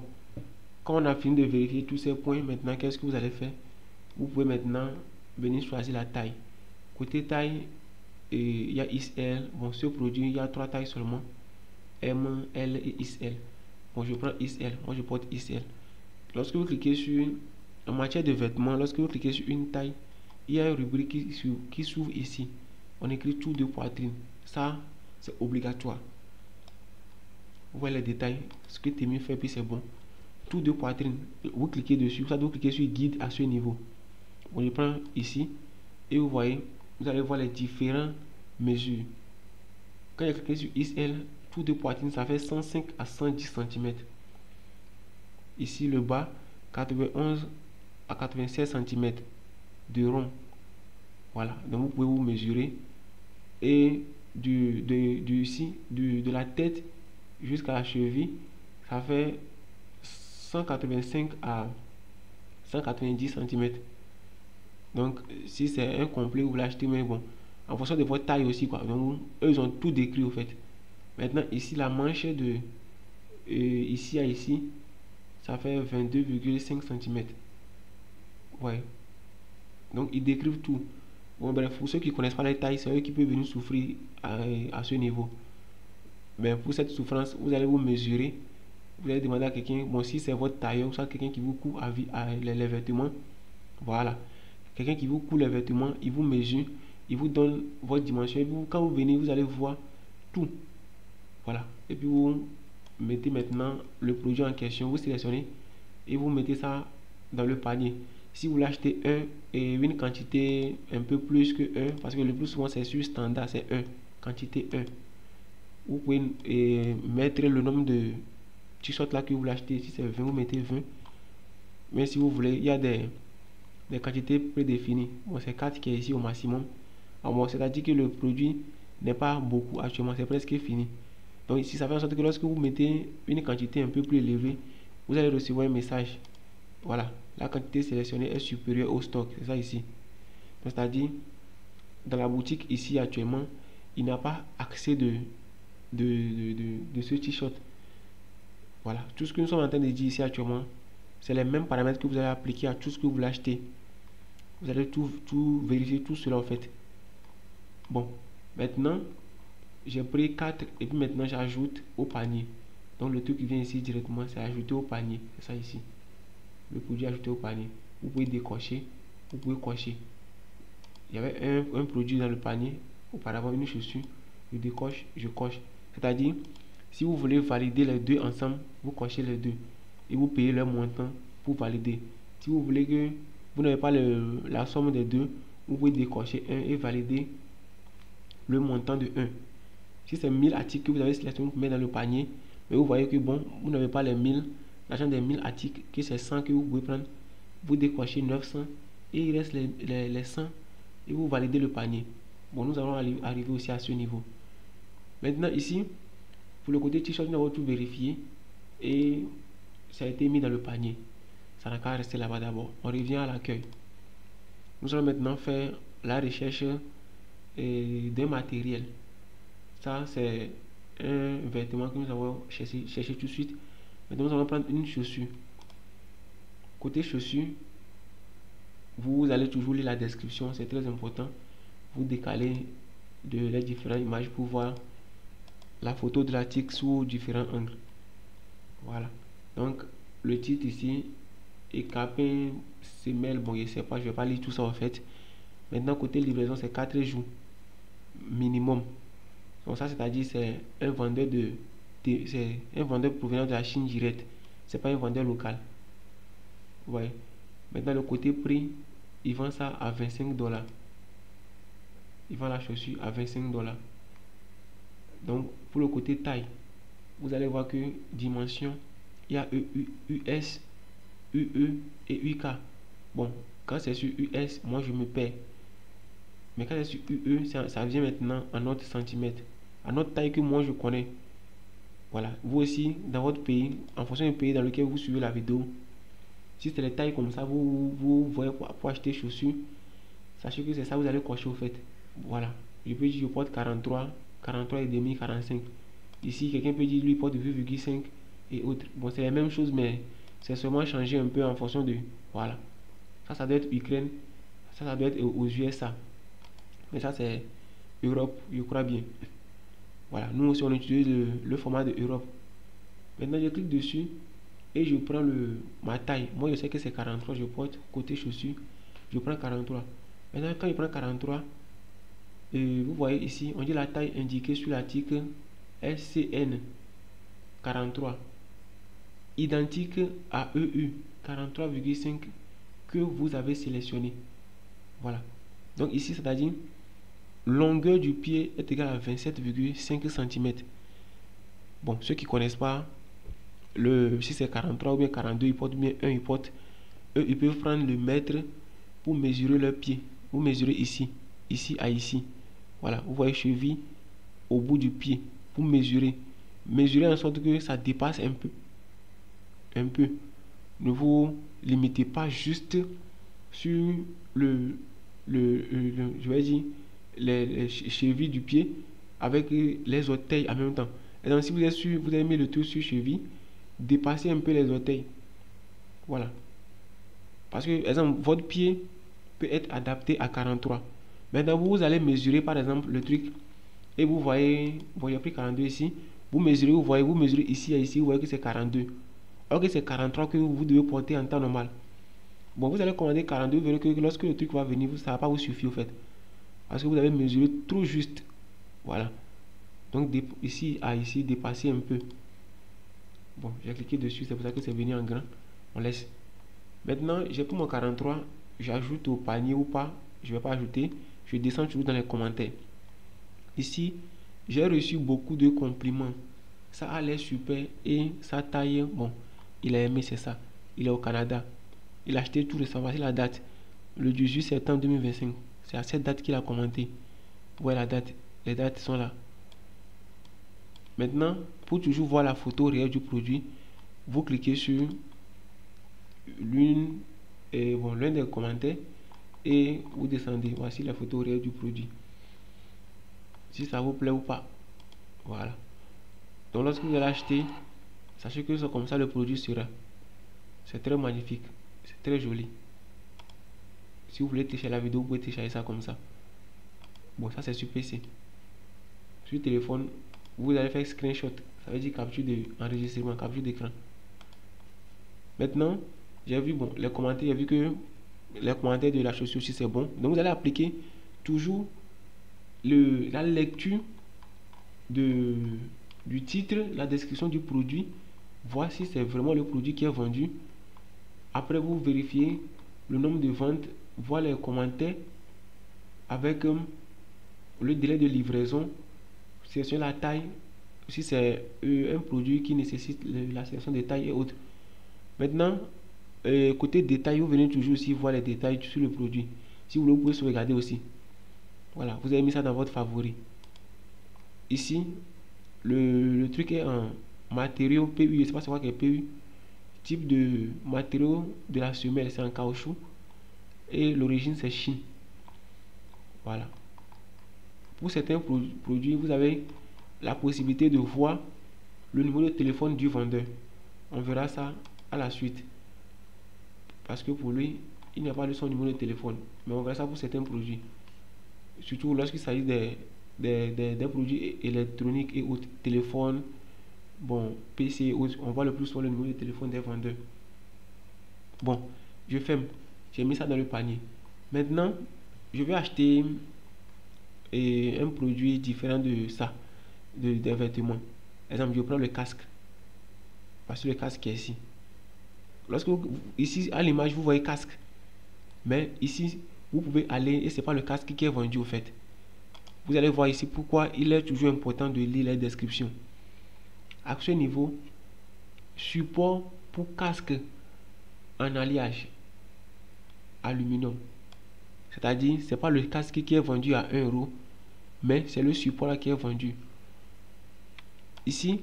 quand on a fini de vérifier tous ces points, maintenant qu'est-ce que vous allez faire? Vous pouvez maintenant venir choisir la taille. Côté taille, il y a XL. Bon, ce produit, il y a 3 tailles seulement. M, L et XL. Bon, je prends XL. Moi, je porte XL. Lorsque vous cliquez sur, en matière de vêtements, lorsque vous cliquez sur une taille, il y a une rubrique qui s'ouvre ici. On écrit tout de poitrine. Ça, c'est obligatoire. Vous voyez les détails. Ce que Temu fait, puis c'est bon. Tout de poitrine. Vous cliquez dessus. Ça, vous cliquez sur guide à ce niveau. On le prend ici. Et vous voyez, vous allez voir les différentes mesures. Quand il y a cliqué sur XL, tout de poitrine, ça fait 105 à 110 cm. Ici, le bas, 91 à 96 cm de rond. Voilà, donc vous pouvez vous mesurer. Et de la tête jusqu'à la cheville, ça fait 185 à 190 cm. Donc, si c'est un complet, vous l'achetez, mais bon, en fonction de votre taille aussi, quoi. Donc, eux, ils ont tout décrit, au fait. Maintenant, ici, la manche de ici à ici, ça fait 22,5 cm. Ouais. Donc, ils décrivent tout. Bon, bref, pour ceux qui ne connaissent pas les tailles, c'est eux qui peuvent venir souffrir à ce niveau. Mais pour cette souffrance, vous allez vous mesurer Vous allez demander à quelqu'un, bon, si c'est votre tailleur, soit quelqu'un qui vous coud les vêtements, voilà. Quelqu'un qui vous coud les vêtements, il vous mesure, il vous donne votre dimension. Et vous, quand vous venez, vous allez voir tout. Voilà. Et puis vous mettez maintenant le produit en question, vous sélectionnez et vous mettez ça dans le panier. Si vous l'achetez une quantité un peu plus que 1, parce que le plus souvent c'est sur standard, c'est 1, quantité 1. Vous pouvez mettre le nombre de t-shirts là que vous l'achetez. Si c'est 20, vous mettez 20. Mais si vous voulez, il y a des quantités prédéfinies. Bon, c'est 4 qui est ici au maximum. Bon, c'est-à-dire que le produit n'est pas beaucoup actuellement, c'est presque fini. Donc ici, ça fait en sorte que lorsque vous mettez une quantité un peu plus élevée, vous allez recevoir un message. Voilà, la quantité sélectionnée est supérieure au stock. C'est ça ici. C'est-à-dire, dans la boutique ici actuellement, il n'a pas accès de ce t-shirt. Voilà, tout ce que nous sommes en train de dire ici actuellement, c'est les mêmes paramètres que vous allez appliquer à tout ce que vous l'achetez. Vous allez tout vérifier, tout cela en fait. Bon, maintenant, j'ai pris 4 et puis maintenant j'ajoute au panier. Donc le truc qui vient ici directement, c'est ajouter au panier. C'est ça ici. Le produit ajouté au panier. Vous pouvez décocher, vous pouvez cocher. Il y avait un produit dans le panier, auparavant une chaussure. Je décoche, je coche. C'est-à-dire, si vous voulez valider les deux ensemble, vous cochez les deux et vous payez leur montant pour valider. Si vous voulez que vous n'avez pas la somme des deux, vous pouvez décocher un et valider le montant de 1. Si c'est 1000 articles que vous avez sélectionné, vous mettez dans le panier, mais vous voyez que bon, vous n'avez pas les 1000, l'argent des 1000 articles, que c'est 100 que vous pouvez prendre, vous décochez 900 et il reste les 100 et vous validez le panier. Bon, nous allons arriver aussi à ce niveau. Maintenant ici, pour le côté t-shirt, nous avons tout vérifié et ça a été mis dans le panier. Ça n'a qu'à rester là-bas d'abord. On revient à l'accueil. Nous allons maintenant faire la recherche d'un matériel. Ça, c'est un vêtement que nous allons chercher tout de suite. Maintenant, nous allons prendre une chaussure. Côté chaussure, vous allez toujours lire la description, c'est très important. Vous décalez les différentes images pour voir la photo de l'article sous différents angles. Voilà. Donc, le titre ici est capin, semelle, bon, je sais pas, je vais pas lire tout ça en fait. Maintenant, côté livraison, c'est 4 jours minimum. Donc ça, c'est-à-dire c'est un vendeur c'est un vendeur provenant de la Chine directe. C'est pas un vendeur local. Ouais. Maintenant, le côté prix, il vend ça à 25 $. Il vend la chaussure à 25 $. Donc, pour le côté taille, vous allez voir que dimension, il y a US, UE et UK. Bon, quand c'est sur US, moi je me perds. Mais quand c'est sur UE, ça vient maintenant en autre centimètre, en autre taille que moi je connais. Voilà, vous aussi, dans votre pays, en fonction du pays dans lequel vous suivez la vidéo, si c'est les tailles comme ça, vous voyez pour acheter chaussures, sachez que c'est ça, vous allez cocher au fait. Voilà, je peux dire je porte 43, 43 et demi, 45. Ici, quelqu'un peut dire lui porte 2,5 et autres. Bon, c'est la même chose, mais c'est seulement changé un peu en fonction de... Voilà. Ça doit être Ukraine. Ça doit être aux USA. Mais ça, c'est Europe, je crois bien. Voilà, nous aussi, on utilise le format de Europe. Maintenant, je clique dessus et je prends ma taille. Moi, je sais que c'est 43, je porte côté chaussures. Je prends 43. Maintenant, quand je prends 43, vous voyez ici, on dit la taille indiquée sur l'article SCN 43. Identique à EU 43,5 que vous avez sélectionné. Voilà. Donc ici, c'est-à-dire longueur du pied est égale à 27,5 cm. Bon, ceux qui ne connaissent pas, si c'est 43 ou bien 42, ils portent bien 1, eux, ils peuvent prendre le mètre pour mesurer leur pied. Vous mesurez ici, ici à ici. Voilà, vous voyez cheville au bout du pied. Vous mesurez. Mesurez en sorte que ça dépasse un peu. Un peu. Ne vous limitez pas juste sur je vais dire, les chevilles du pied avec les orteils en même temps. Et donc, si vous êtes sûr, vous avez mis le tout sur cheville, dépassez un peu les orteils. Voilà. Parce que, par exemple, votre pied peut être adapté à 43. Maintenant, vous allez mesurer, par exemple, le truc et vous voyez, bon, j'ai pris 42 ici. Vous mesurez, vous voyez, vous mesurez ici et ici, vous voyez que c'est 42. Alors que c'est 43 que vous devez porter en temps normal. Bon, vous allez commander 42, vous verrez que lorsque le truc va venir, ça ne va pas vous suffire au fait. Parce que vous avez mesuré trop juste. Voilà. Donc ici à ici, dépasser un peu. Bon, j'ai cliqué dessus, c'est pour ça que c'est venu en grand. On laisse. Maintenant, j'ai pris mon 43, j'ajoute au panier ou pas, je ne vais pas ajouter. Je descends toujours dans les commentaires. Ici, j'ai reçu beaucoup de compliments. Ça a l'air super et sa taille, bon, il a aimé, c'est ça. Il est au Canada. Il a acheté tout récemment, voici la date. Le 18 septembre 2025. C'est à cette date qu'il a commenté. Vous voyez la date, les dates sont là. Maintenant, pour toujours voir la photo réelle du produit, vous cliquez sur l'un des commentaires et vous descendez. Voici la photo réelle du produit. Si ça vous plaît ou pas. Voilà. Donc lorsque vous allez acheter, sachez que c'est comme ça le produit sera. C'est très magnifique. C'est très joli. Si vous voulez télécharger la vidéo, vous pouvez télécharger ça comme ça. Bon, ça c'est sur PC. Sur téléphone, vous allez faire screenshot. Ça veut dire capture d'enregistrement, capture d'écran. Maintenant, j'ai vu, bon, les commentaires, j'ai vu que les commentaires de la chaussure aussi c'est bon. Donc vous allez appliquer toujours la lecture du titre, la description du produit. Voir si c'est vraiment le produit qui est vendu. Après, vous vérifiez le nombre de ventes, voir les commentaires avec le délai de livraison, sélectionner la taille, si c'est un produit qui nécessite la sélection des tailles et autres. Maintenant, côté détail, vous venez toujours aussi voir les détails sur le produit. Si vous voulez, vous pouvez sauvegarder aussi. Voilà, vous avez mis ça dans votre favori. Ici, le truc est en matériau PU, je ne sais pas c'est quoi qui est PU. Type de matériau de la semelle, c'est en caoutchouc. Et l'origine, c'est Chine. Voilà. Pour certains produits, vous avez la possibilité de voir le numéro de téléphone du vendeur. On verra ça à la suite. Parce que pour lui, il n'y a pas de son numéro de téléphone. Mais on verra ça pour certains produits. Surtout lorsqu'il s'agit des produits électroniques et autres. Téléphone, bon, PC et autres. On voit le plus souvent le numéro de téléphone des vendeurs. Bon, je ferme. J'ai mis ça dans le panier. Maintenant, je vais acheter un produit différent de ça, des vêtements. Par exemple, je prends le casque. Parce que le casque est ici. Lorsque ici, à l'image, vous voyez casque. Mais ici, vous pouvez aller, et ce n'est pas le casque qui est vendu au fait. Vous allez voir ici pourquoi il est toujours important de lire les descriptions. À ce niveau, support pour casque en alliage aluminium. C'est-à-dire, ce n'est pas le casque qui est vendu à 1 €, mais c'est le support là qui est vendu. Ici,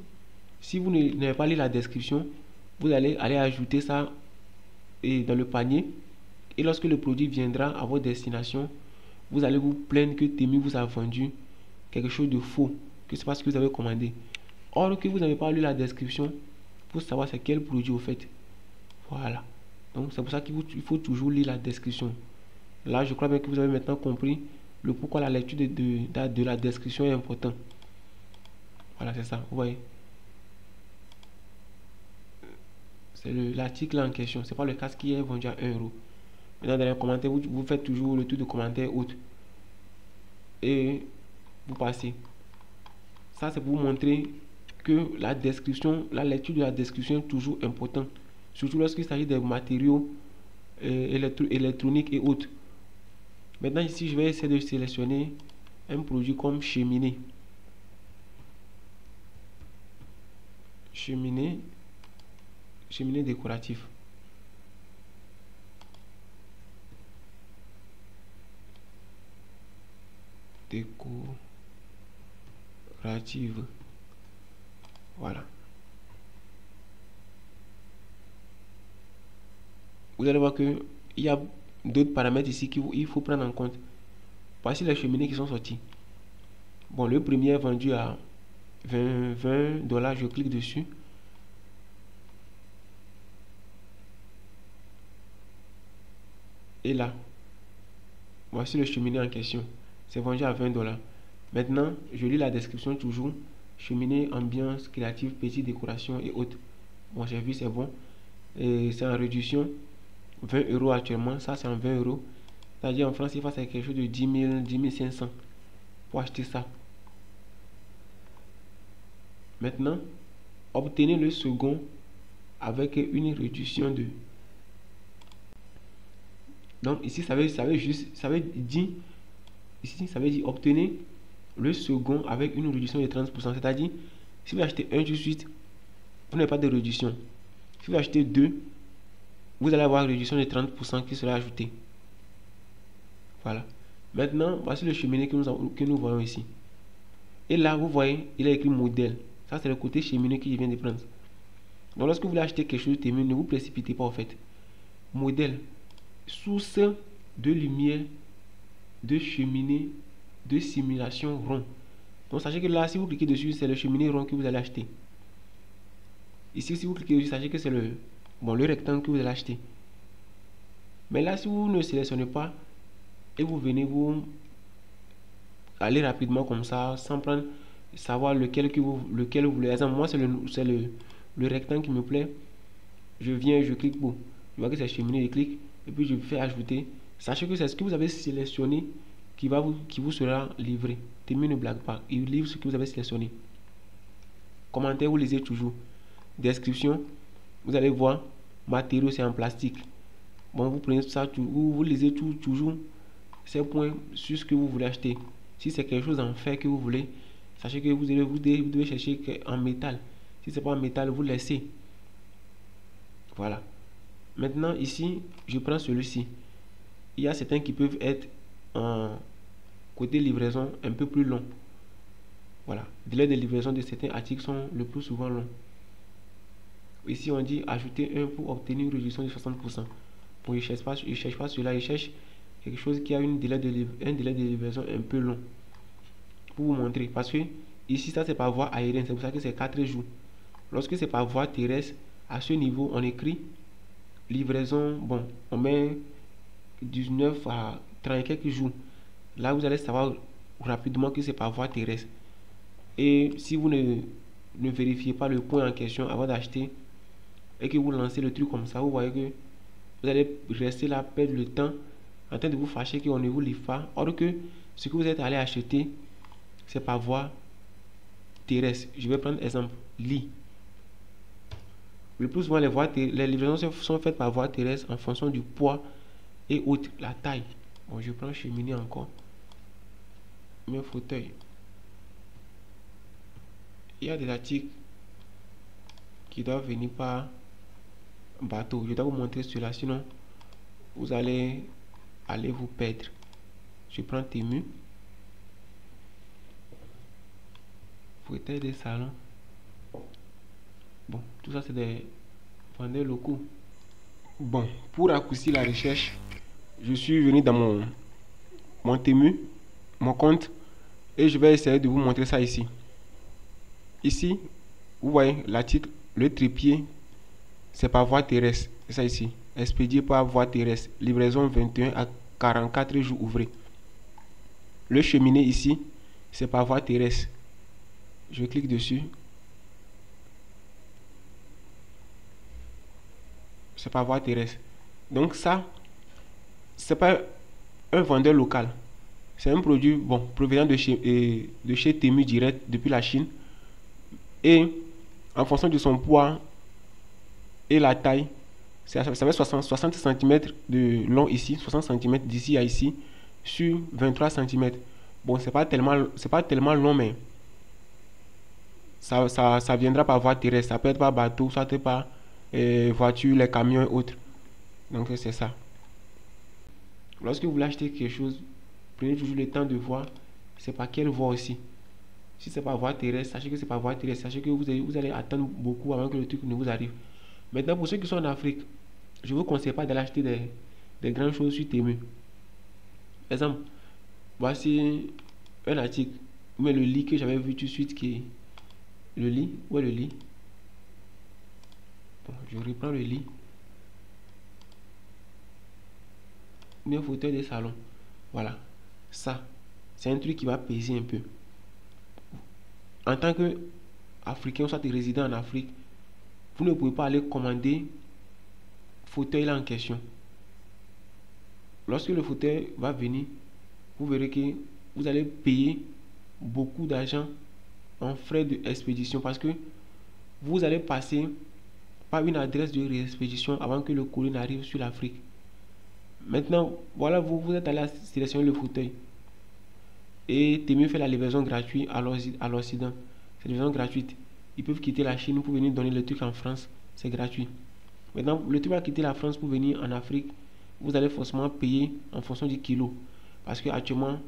si vous n'avez pas lu la description, vous allez aller ajouter ça dans le panier. Et lorsque le produit viendra à votre destination, vous allez vous plaindre que Temu vous a vendu quelque chose de faux, que c'est pas ce que vous avez commandé. Or que vous n'avez pas lu la description pour savoir c'est quel produit au fait. Voilà. Donc c'est pour ça qu'il faut toujours lire la description. Là, je crois bien que vous avez maintenant compris le pourquoi la lecture de la description est importante. Voilà, c'est ça. Vous voyez. C'est l'article en question. C'est pas le casque qui est vendu à 1 €. Maintenant, dans les commentaires, vous faites toujours le tour de commentaires autres. Et vous passez. Ça, c'est pour vous montrer que la description, la lecture de la description est toujours importante. Surtout lorsqu'il s'agit des matériaux électroniques et autres. Maintenant, ici, je vais essayer de sélectionner un produit comme cheminée. Cheminée décorative. Décorative. Voilà. Vous allez voir que il y a d'autres paramètres ici qu'il faut prendre en compte. Voici les cheminées qui sont sorties. Bon, le premier est vendu à 20 $. Je clique dessus. Et là, voici le cheminée en question. C'est vendu à 20 $. Maintenant, je lis la description toujours. cheminée, ambiance, créative, petite décoration et autres. Bon, j'ai vu, c'est bon. Et c'est en réduction. 20 € actuellement. Ça, c'est en 20 €. C'est-à-dire en France, il faut c'est quelque chose de 10 000, 10 500 pour acheter ça. Maintenant, obtenez le second avec une réduction de... Donc ici, ça veut dire, ici, ça veut dire obtenez le second avec une réduction de 30%. C'est-à-dire, si vous achetez un tout de suite, vous n'avez pas de réduction. Si vous achetez deux, vous allez avoir une réduction de 30% qui sera ajoutée. Voilà. Maintenant, voici le cheminée que nous voyons ici. Et là, vous voyez, il a écrit modèle. Ça, c'est le côté cheminée que je viens de prendre. Donc, lorsque vous voulez acheter quelque chose de tému, ne vous précipitez pas, en fait. Modèle. Source de lumière, de cheminée, de simulation rond. Donc, sachez que là, si vous cliquez dessus, c'est le cheminée rond que vous allez acheter. Ici, si vous cliquez dessus, sachez que c'est le rectangle que vous allez acheter. Mais là, si vous ne sélectionnez pas, et vous venez vous aller rapidement comme ça, sans prendre, savoir lequel vous voulez. Par exemple, moi, c'est le rectangle qui me plaît. Je viens, je clique pour. Je vois que c'est cheminée, je clique, et puis je fais ajouter. Sachez que c'est ce que vous avez sélectionné qui vous sera livré. Temu ne blague pas, il livre ce que vous avez sélectionné. Commentaire, vous lisez toujours. Description, vous allez voir, matériaux, c'est en plastique. Bon, vous prenez ça, vous lisez toujours ces points sur ce que vous voulez acheter. Si c'est quelque chose en fer que vous voulez, sachez que vous devez chercher en métal. Si c'est pas en métal, vous laissez. Voilà. Maintenant, ici, je prends celui-ci. Il y a certains qui peuvent être en côté livraison un peu plus long. Voilà. Les délais de livraison de certains articles sont le plus souvent longs. Ici, on dit ajouter un pour obtenir une réduction de 60%. Bon, il ne cherche pas cela, il cherche quelque chose qui a un délai de livraison un peu long. Pour vous montrer. Parce que ici, ça c'est par voie aérienne. C'est pour ça que c'est 4 jours. Lorsque c'est par voie terrestre, à ce niveau, on écrit livraison. Bon, on met 19 à 30 quelques jours. Là, vous allez savoir rapidement que c'est par voie terrestre. Et si vous ne vérifiez pas le point en question avant d'acheter et que vous lancez le truc comme ça, vous voyez que vous allez rester là, perdre le temps en train de vous fâcher qu'on ne vous livre pas. Or que ce que vous êtes allé acheter, c'est par voie terrestre. Je vais prendre exemple, lit. Le plus souvent, les livraisons sont faites par voie terrestre en fonction du poids et autres, la taille. Bon, je prends cheminée encore. Mes fauteuils. Il y a des articles qui doivent venir par bateau. Je dois vous montrer cela, sinon vous allez vous perdre. Je prends Temu. Fauteuil des salons. Bon, tout ça c'est des vendeurs locaux. Bon, pour raccourcir la recherche, je suis venu dans mon Temu, mon compte, et je vais essayer de vous montrer ça ici. Ici, vous voyez l'article, le trépied, c'est par voie terrestre. C'est ça ici. Expédié par voie terrestre. Livraison 21 à 44 jours ouvrés. Le cheminée ici, c'est par voie terrestre. Je clique dessus. C'est par voie terrestre. Donc ça, c'est pas un vendeur local. C'est un produit bon provenant de chez Temu direct depuis la Chine. Et en fonction de son poids et la taille, ça fait 60 cm de long ici, 60 cm d'ici à ici, sur 23 cm. Bon, c'est pas tellement long, mais ça viendra par voie terrestre. Ça peut être par bateau, soit par voiture, les camions et autres. Donc c'est ça. Lorsque vous voulez acheter quelque chose, prenez toujours le temps de voir c'est par quelle voie aussi. Si c'est par voie terrestre, sachez que c'est par voie terrestre. Sachez que vous allez attendre beaucoup avant que le truc ne vous arrive. Maintenant, pour ceux qui sont en Afrique, je ne vous conseille pas d'aller acheter des grandes choses sur Temu. Par exemple, voici un article. Mais le lit que j'avais vu tout de suite qui est... Le lit, où est le lit? Bon, je reprends le lit. Mes fauteuils de salon. Voilà. Ça, c'est un truc qui va peser un peu. en tant que Africain, soit résident en Afrique, vous ne pouvez pas aller commander fauteuil là en question. Lorsque le fauteuil va venir, vous verrez que vous allez payer beaucoup d'argent en frais d'expédition parce que vous allez passer par une adresse de réexpédition avant que le colis n'arrive sur l'Afrique. Maintenant, voilà, vous êtes allé sélectionner le fauteuil et Temu fait la livraison gratuite à l'Occident. C'est une livraison gratuite. Ils peuvent quitter la Chine pour venir donner le truc en France. C'est gratuit. Maintenant, le truc va quitter la France pour venir en Afrique. Vous allez forcément payer en fonction du kilo. Parce qu'actuellement,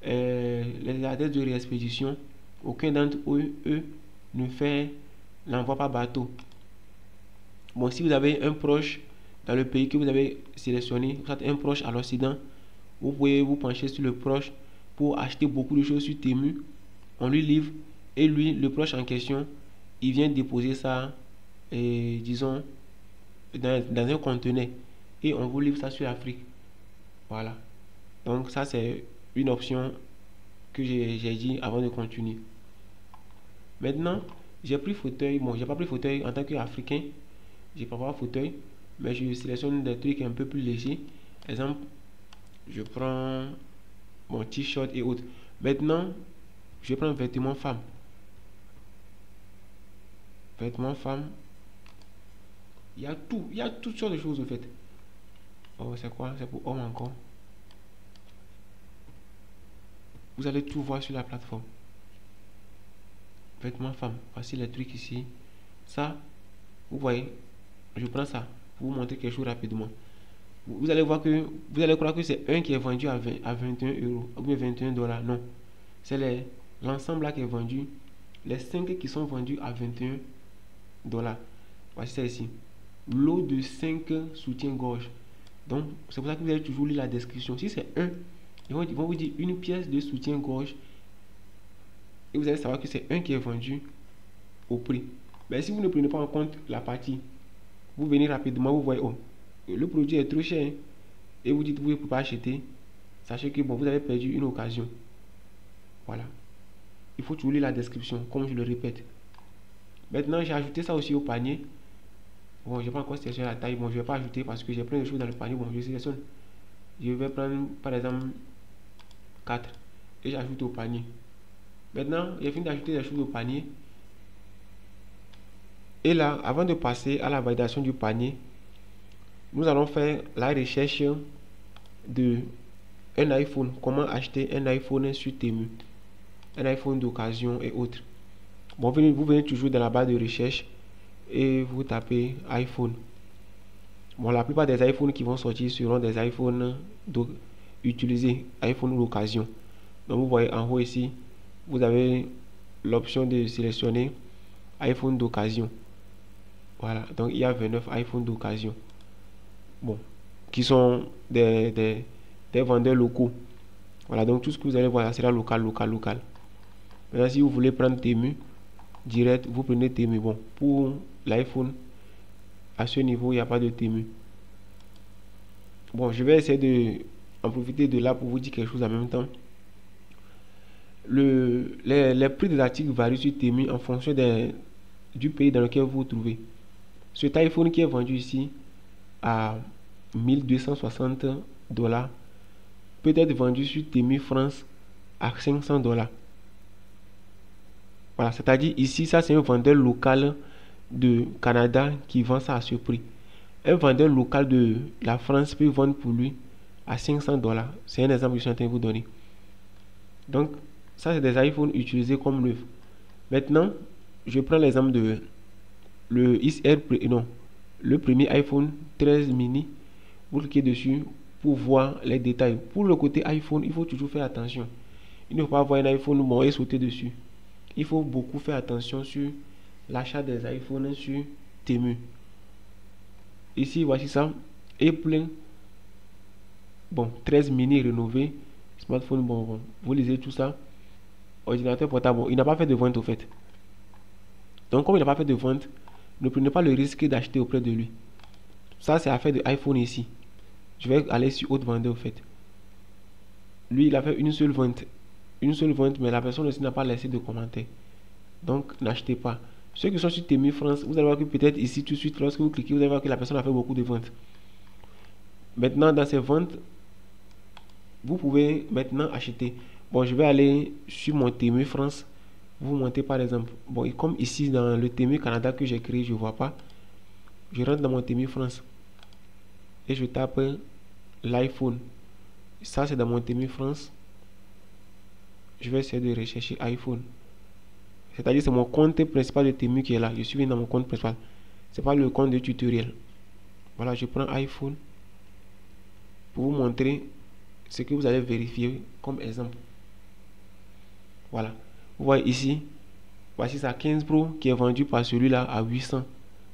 les adresses de réexpédition, aucun d'entre eux n'envoie pas bateau. Bon, si vous avez un proche dans le pays que vous avez sélectionné, vous êtes un proche à l'Occident, vous pouvez vous pencher sur le proche pour acheter beaucoup de choses sur Temu. On lui livre et lui, le proche en question, il vient déposer ça, disons, dans un conteneur et on vous livre ça sur l'Afrique. Voilà. Donc ça c'est une option que j'ai dit avant de continuer. Maintenant, j'ai pris fauteuil. Bon, j'ai pas pris fauteuil en tant qu'Africain. J'ai pas pris fauteuil, mais je sélectionne des trucs un peu plus légers. Exemple, je prends mon t-shirt et autres. Maintenant, je prends vêtements femmes. Vêtements femmes. Il y a tout. Il y a toutes sortes de choses au fait. Oh, c'est quoi? C'est pour hommes encore. Vous allez tout voir sur la plateforme. Vêtements femmes. Voici les trucs ici. Ça, vous voyez, je prends ça pour vous montrer quelque chose rapidement. Vous allez voir que, vous allez croire que c'est un qui est vendu à 21 euros ou bien 21 $. Non. C'est l'ensemble là qui est vendu. Les 5 qui sont vendus à 21 $. Voici ça ici. Lot de 5 soutiens-gorge. Donc, c'est pour ça que vous allez toujours lire la description. Si c'est un, ils vont vous dire une pièce de soutien-gorge. Et vous allez savoir que c'est un qui est vendu au prix. Mais si vous ne prenez pas en compte la partie, vous venez rapidement, vous voyez, oh, le produit est trop cher. Et vous dites, vous ne pouvez pas acheter. Sachez que bon, vous avez perdu une occasion. Voilà. Il faut toujours lire la description, comme je le répète. Maintenant, j'ai ajouté ça aussi au panier. Bon, je n'ai pas encore sélectionné la taille. Bon, je ne vais pas ajouter parce que j'ai plein de choses dans le panier. Bon, je sélectionne. Je vais prendre, par exemple, 4. Et j'ajoute au panier. Maintenant, j'ai fini d'ajouter les choses au panier. Et là, avant de passer à la validation du panier, nous allons faire la recherche de un iPhone. Comment acheter un iPhone sur Temu. Un iPhone d'occasion et autres. Bon, vous venez toujours dans la barre de recherche et vous tapez iPhone. Bon, la plupart des iPhones qui vont sortir seront des iPhones utilisés, iPhone d'occasion. Donc, vous voyez en haut ici, vous avez l'option de sélectionner iPhone d'occasion. Voilà, donc il y a 29 iPhones d'occasion. Bon, qui sont des vendeurs locaux. Voilà, donc tout ce que vous allez voir sera local. Maintenant, si vous voulez prendre Temu direct, vous prenez Temu. Bon, pour l'iPhone, à ce niveau, il n'y a pas de Temu. Bon, je vais essayer de en profiter de là pour vous dire quelque chose en même temps. Les prix des articles varient sur Temu en fonction du pays dans lequel vous vous trouvez. Cet iPhone qui est vendu ici à 1260 $ peut être vendu sur Temu France à 500 $. Voilà, c'est-à-dire ici, ça c'est un vendeur local de Canada qui vend ça à ce prix. Un vendeur local de la France peut vendre pour lui à 500 $. C'est un exemple que je suis en train de vous donner. Donc, ça c'est des iPhones utilisés comme neufs. Maintenant, je prends l'exemple de le premier iPhone 13 mini. Vous cliquez dessus pour voir les détails. Pour le côté iPhone, il faut toujours faire attention. Il ne faut pas avoir un iPhone bon et sauter dessus. Il faut beaucoup faire attention sur l'achat des iPhones sur Temu. Ici, voici ça. Et plein. Bon, 13 mini rénové. Smartphone, bon, vous lisez tout ça. Ordinateur portable, bon, il n'a pas fait de vente au fait. Donc, comme il n'a pas fait de vente, ne prenez pas le risque d'acheter auprès de lui. Ça, c'est affaire de iPhone ici. Je vais aller sur autre vendeur au fait. Lui, il a fait une seule vente. Une seule vente, mais la personne aussi n'a pas laissé de commentaire. Donc, n'achetez pas. Ceux qui sont sur Temu France, vous allez voir que peut-être ici, tout de suite, lorsque vous cliquez, vous allez voir que la personne a fait beaucoup de ventes. Maintenant, dans ces ventes, vous pouvez maintenant acheter. Bon, je vais aller sur mon Temu France. Vous montez par exemple. Bon, et comme ici, dans le Temu Canada que j'ai créé, je ne vois pas. Je rentre dans mon Temu France. Et je tape l'iPhone. Ça, c'est dans mon Temu France. Je vais essayer de rechercher iPhone. C'est-à-dire, c'est mon compte principal de Temu qui est là. Je suis venu dans mon compte principal. C'est pas le compte de tutoriel. Voilà, je prends iPhone pour vous montrer ce que vous allez vérifier comme exemple. Voilà. Vous voyez ici, voici ça 15 Pro qui est vendu par celui-là à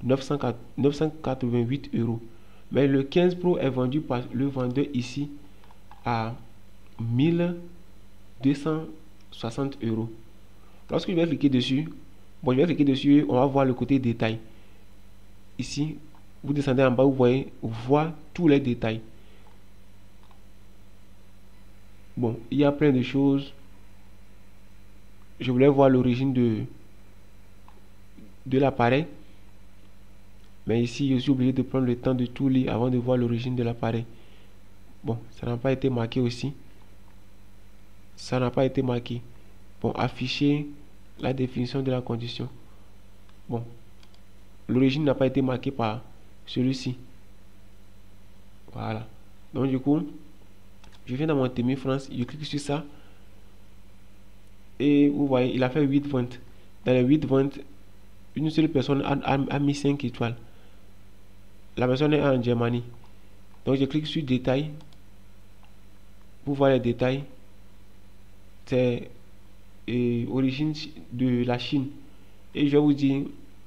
988 euros. Mais le 15 Pro est vendu par le vendeur ici à 1260 euros. Lorsque je vais cliquer dessus, bon, je vais cliquer dessus, on va voir le côté détail. Ici, vous descendez en bas, vous voyez, voir tous les détails. Bon, il y a plein de choses. Je voulais voir l'origine de l'appareil. Mais ici, je suis obligé de prendre le temps de tout lire avant de voir l'origine de l'appareil. Bon, ça n'a pas été marqué aussi. Ça n'a pas été marqué. Bon, afficher la définition de la condition. Bon, l'origine n'a pas été marquée par celui-ci. Voilà. Donc du coup, je viens dans mon Temu France, je clique sur ça. Et vous voyez, il a fait 8 ventes. Dans les 8 ventes, une seule personne a mis 5 étoiles. La personne est en Germanie. Donc je clique sur détail. Pour voir les détails. C'est origine de la Chine. Et je vais vous dire,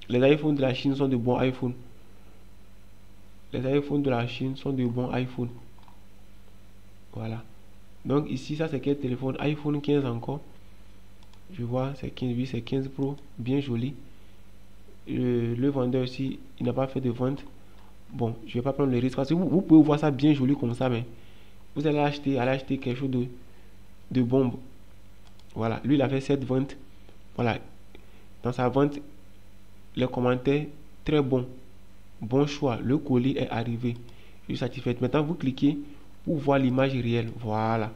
les iPhones de la Chine sont de bons iPhones. Les iPhones de la Chine sont de bons iPhones. Voilà. Donc ici, ça c'est quel téléphone? iPhone 15 encore. Je vois, c'est 15, oui, c'est 15 Pro. Bien joli. Le vendeur aussi, il n'a pas fait de vente. Bon, je vais pas prendre le risque. Parce que vous pouvez voir ça bien joli comme ça, mais vous allez acheter quelque chose de bombe. Voilà. Lui, il a fait cette vente. Voilà. Dans sa vente, les commentaires, très bon. Bon choix. Le colis est arrivé. Je suis satisfait. Maintenant, vous cliquez pour voir l'image réelle. Voilà.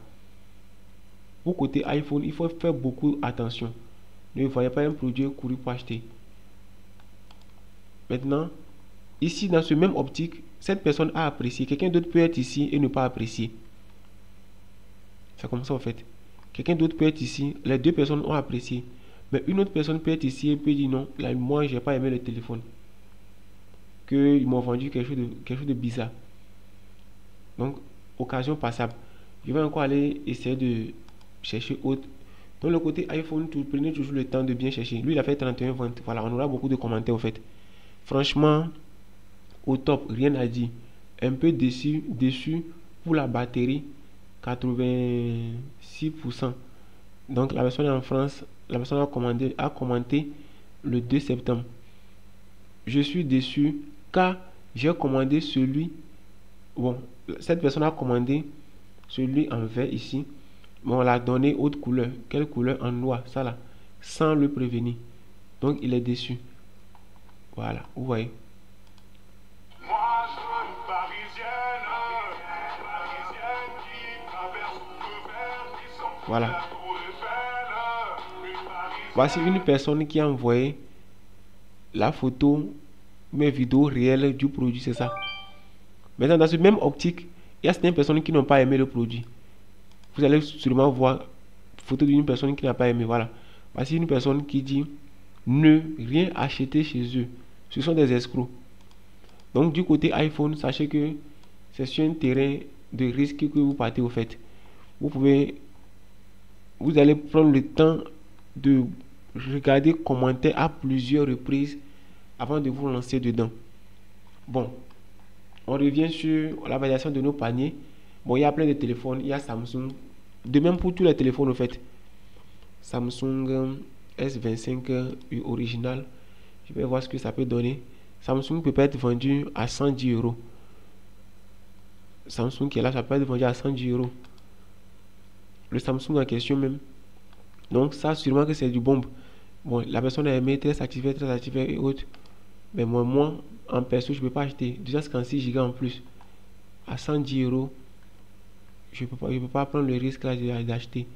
Au côté iPhone, il faut faire beaucoup attention. Ne voyez pas un produit courir pour acheter. Maintenant, ici, dans ce même optique, cette personne a apprécié. Quelqu'un d'autre peut être ici et ne pas apprécier. C'est comme ça en fait. Quelqu'un d'autre peut être ici. Les deux personnes ont apprécié. Mais une autre personne peut être ici et peut dire non. Là, moi, j'ai pas aimé le téléphone. Qu'ils m'ont vendu quelque chose de bizarre. Donc, occasion passable. Je vais encore aller essayer de chercher autre. Dans le côté iPhone, prenez toujours le temps de bien chercher. Lui, il a fait 31 ventes. Voilà, on aura beaucoup de commentaires en fait. Franchement, au top, rien à dire. Un peu déçu pour la batterie, 86%. Donc la personne est en France, la personne a commenté le 2 septembre. Je suis déçu car j'ai commandé celui. Bon, cette personne a commandé celui en vert ici. Mais on l'a donné autre couleur. Quelle couleur? En noir, ça là. Sans le prévenir. Donc il est déçu. Voilà, vous voyez. Voilà. Voici une personne qui a envoyé la photo, mes vidéos réelles du produit, c'est ça. Maintenant, dans ce même optique, il y a certaines personnes qui n'ont pas aimé le produit. Vous allez sûrement voir photo d'une personne qui n'a pas aimé. Voilà. Voici une personne qui dit ne rien acheter chez eux. Ce sont des escrocs. Donc, du côté iPhone, sachez que c'est sur un terrain de risque que vous partez au fait. Vous allez prendre le temps de regarder commenter à plusieurs reprises avant de vous lancer dedans. Bon, on revient sur la validation de nos paniers. Bon, il y a plein de téléphones. Il y a Samsung. De même pour tous les téléphones, au fait. Samsung S25 original. Je vais voir ce que ça peut donner. Samsung peut pas être vendu à 110 euros. Samsung qui est là, ça peut être vendu à 110 euros. Le Samsung en question même. Donc ça, sûrement que c'est du bombe. Bon, la personne a aimé, très satisfait et autres. Mais moi, en perso, je ne peux pas acheter. Déjà, c'est qu'en 6 Go en plus, à 110 euros, je peux pas prendre le risque là d'acheter.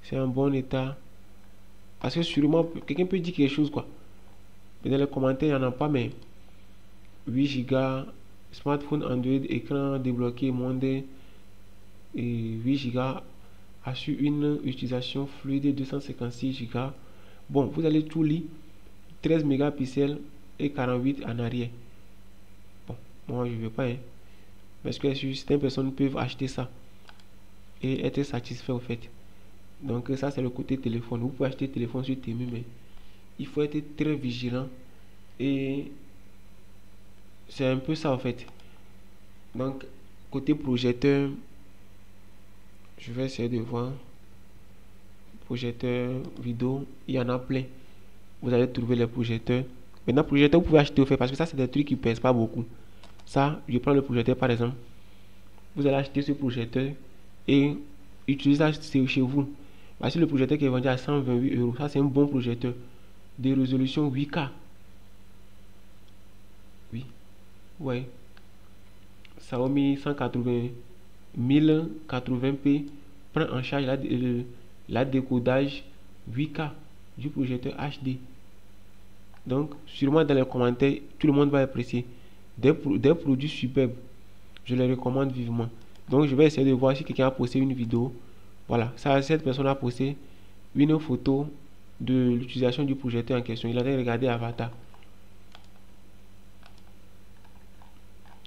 C'est en bon état. Parce que sûrement, quelqu'un peut dire quelque chose, quoi. Mais dans les commentaires, il n'y en a pas, mais 8 Go, smartphone Android, écran débloqué, monde, et 8 Go, assure une utilisation fluide, 256 Go. Bon, vous allez tout lire, 13 mégapixels et 48 en arrière. Bon, moi, je ne veux pas, hein. Parce que certaines personnes peuvent acheter ça et être satisfait au fait. Donc ça, c'est le côté téléphone. Vous pouvez acheter téléphone sur Temu, mais il faut être très vigilant. Et c'est un peu ça en fait. Donc côté projecteur, je vais essayer de voir. Projecteur vidéo, il y en a plein. Vous allez trouver les projecteurs. Maintenant, projecteur, vous pouvez acheter au fait parce que ça, c'est des trucs qui ne pèsent pas beaucoup. Ça, je prends le projecteur par exemple. Vous allez acheter ce projecteur et utiliser ça chez vous. Voici le projecteur qui est vendu à 128 euros. Ça, c'est un bon projecteur de résolution 8K. Oui, ouais. Xiaomi 180 1080p prend en charge la décodage 8K du projecteur HD. Donc, sûrement dans les commentaires, tout le monde va apprécier. Des produits superbes. Je les recommande vivement. Donc, je vais essayer de voir si quelqu'un a posté une vidéo. Voilà, ça, cette personne a posté une photo de l'utilisation du projecteur en question. Il avait regardé Avatar.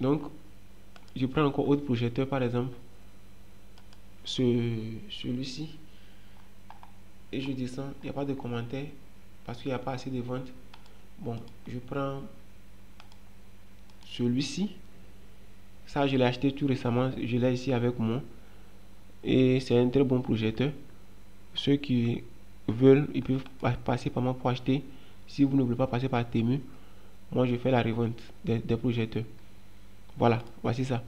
Donc, je prends encore autre projecteur, par exemple, celui-ci, et je descends. Il n'y a pas de commentaires parce qu'il n'y a pas assez de ventes. Bon, je prends celui-ci. Ça, je l'ai acheté tout récemment. Je l'ai ici avec moi. Et c'est un très bon projecteur. Ceux qui veulent, ils peuvent passer par moi pour acheter. Si vous ne voulez pas passer par Temu, moi je fais la revente des projecteurs. Voilà, voici ça.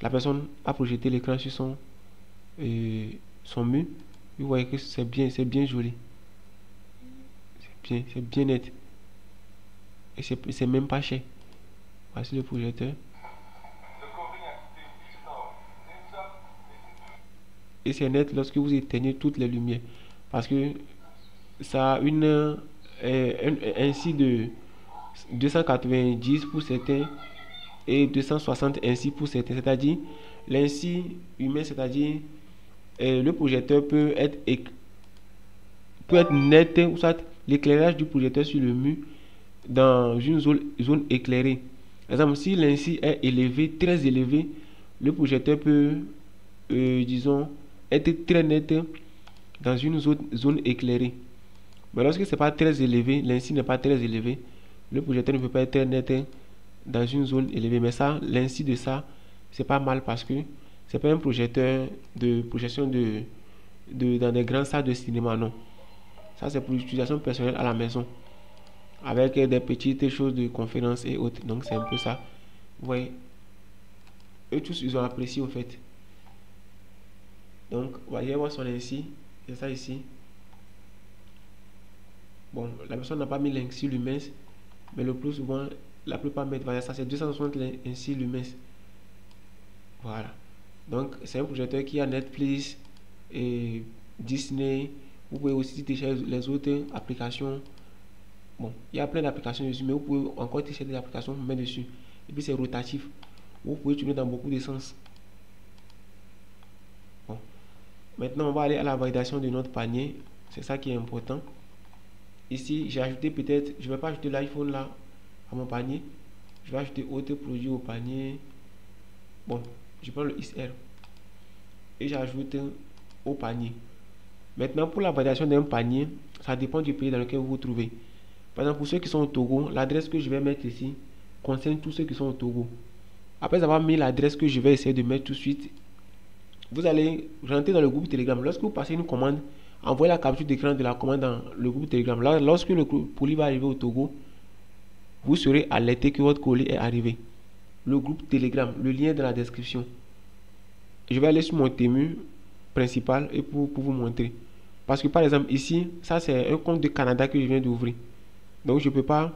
La personne a projeté l'écran sur son mur. Vous voyez que c'est bien joli. C'est bien net. Et c'est même pas cher. Voici le projecteur. Et c'est net lorsque vous éteignez toutes les lumières. Parce que ça a ainsi de 290 pour certains et 260 ainsi pour certains. C'est-à-dire, l'insi humain, c'est-à-dire le projecteur peut être net, ou soit l'éclairage du projecteur sur le mur dans une zone éclairée. Par exemple, si l'insi est élevé, très élevé, le projecteur peut, disons, être très net dans une zone éclairée. Mais lorsque c'est pas très élevé, l'insi n'est pas très élevé, le projecteur ne peut pas être très net dans une zone élevée. Mais ça, l'insi de ça, c'est pas mal parce que c'est pas un projecteur de projection dans des grandes salles de cinéma, non. Ça, c'est pour l'utilisation personnelle à la maison, avec des petites choses de conférence et autres. Donc, c'est un peu ça. Vous voyez, eux tous, ils ont apprécié au fait. Donc, voyez, moi, son ainsi, c'est ça ici. Bon, la personne n'a pas mis l'insi lumens, mais le plus souvent, la plupart mettent, voilà, ça c'est 260 ainsi lumens. Voilà. Donc, c'est un projecteur qui a Netflix et Disney. Vous pouvez aussi télécharger les autres applications. Bon, il y a plein d'applications dessus, mais vous pouvez encore télécharger des applications pour mettre dessus. Et puis, c'est rotatif. Vous pouvez tourner dans beaucoup de sens. Bon. Maintenant, on va aller à la validation de notre panier. C'est ça qui est important. Ici, j'ai ajouté peut-être, je ne vais pas ajouter l'iPhone là à mon panier. Je vais ajouter autre produit au panier. Bon, je prends le XR et j'ajoute au panier. Maintenant, pour la validation d'un panier, ça dépend du pays dans lequel vous vous trouvez. Par exemple, pour ceux qui sont au Togo, l'adresse que je vais mettre ici concerne tous ceux qui sont au Togo. Après avoir mis l'adresse que je vais essayer de mettre tout de suite, vous allez rentrer dans le groupe Telegram. Lorsque vous passez une commande, envoyez la capture d'écran de la commande dans le groupe Telegram. Là, lorsque le colis va arriver au Togo, vous serez alerté que votre colis est arrivé. Le groupe Telegram, le lien est dans la description. Je vais aller sur mon Temu principal et pour vous montrer. Parce que par exemple ici, ça c'est un compte de Canada que je viens d'ouvrir. Donc je peux pas,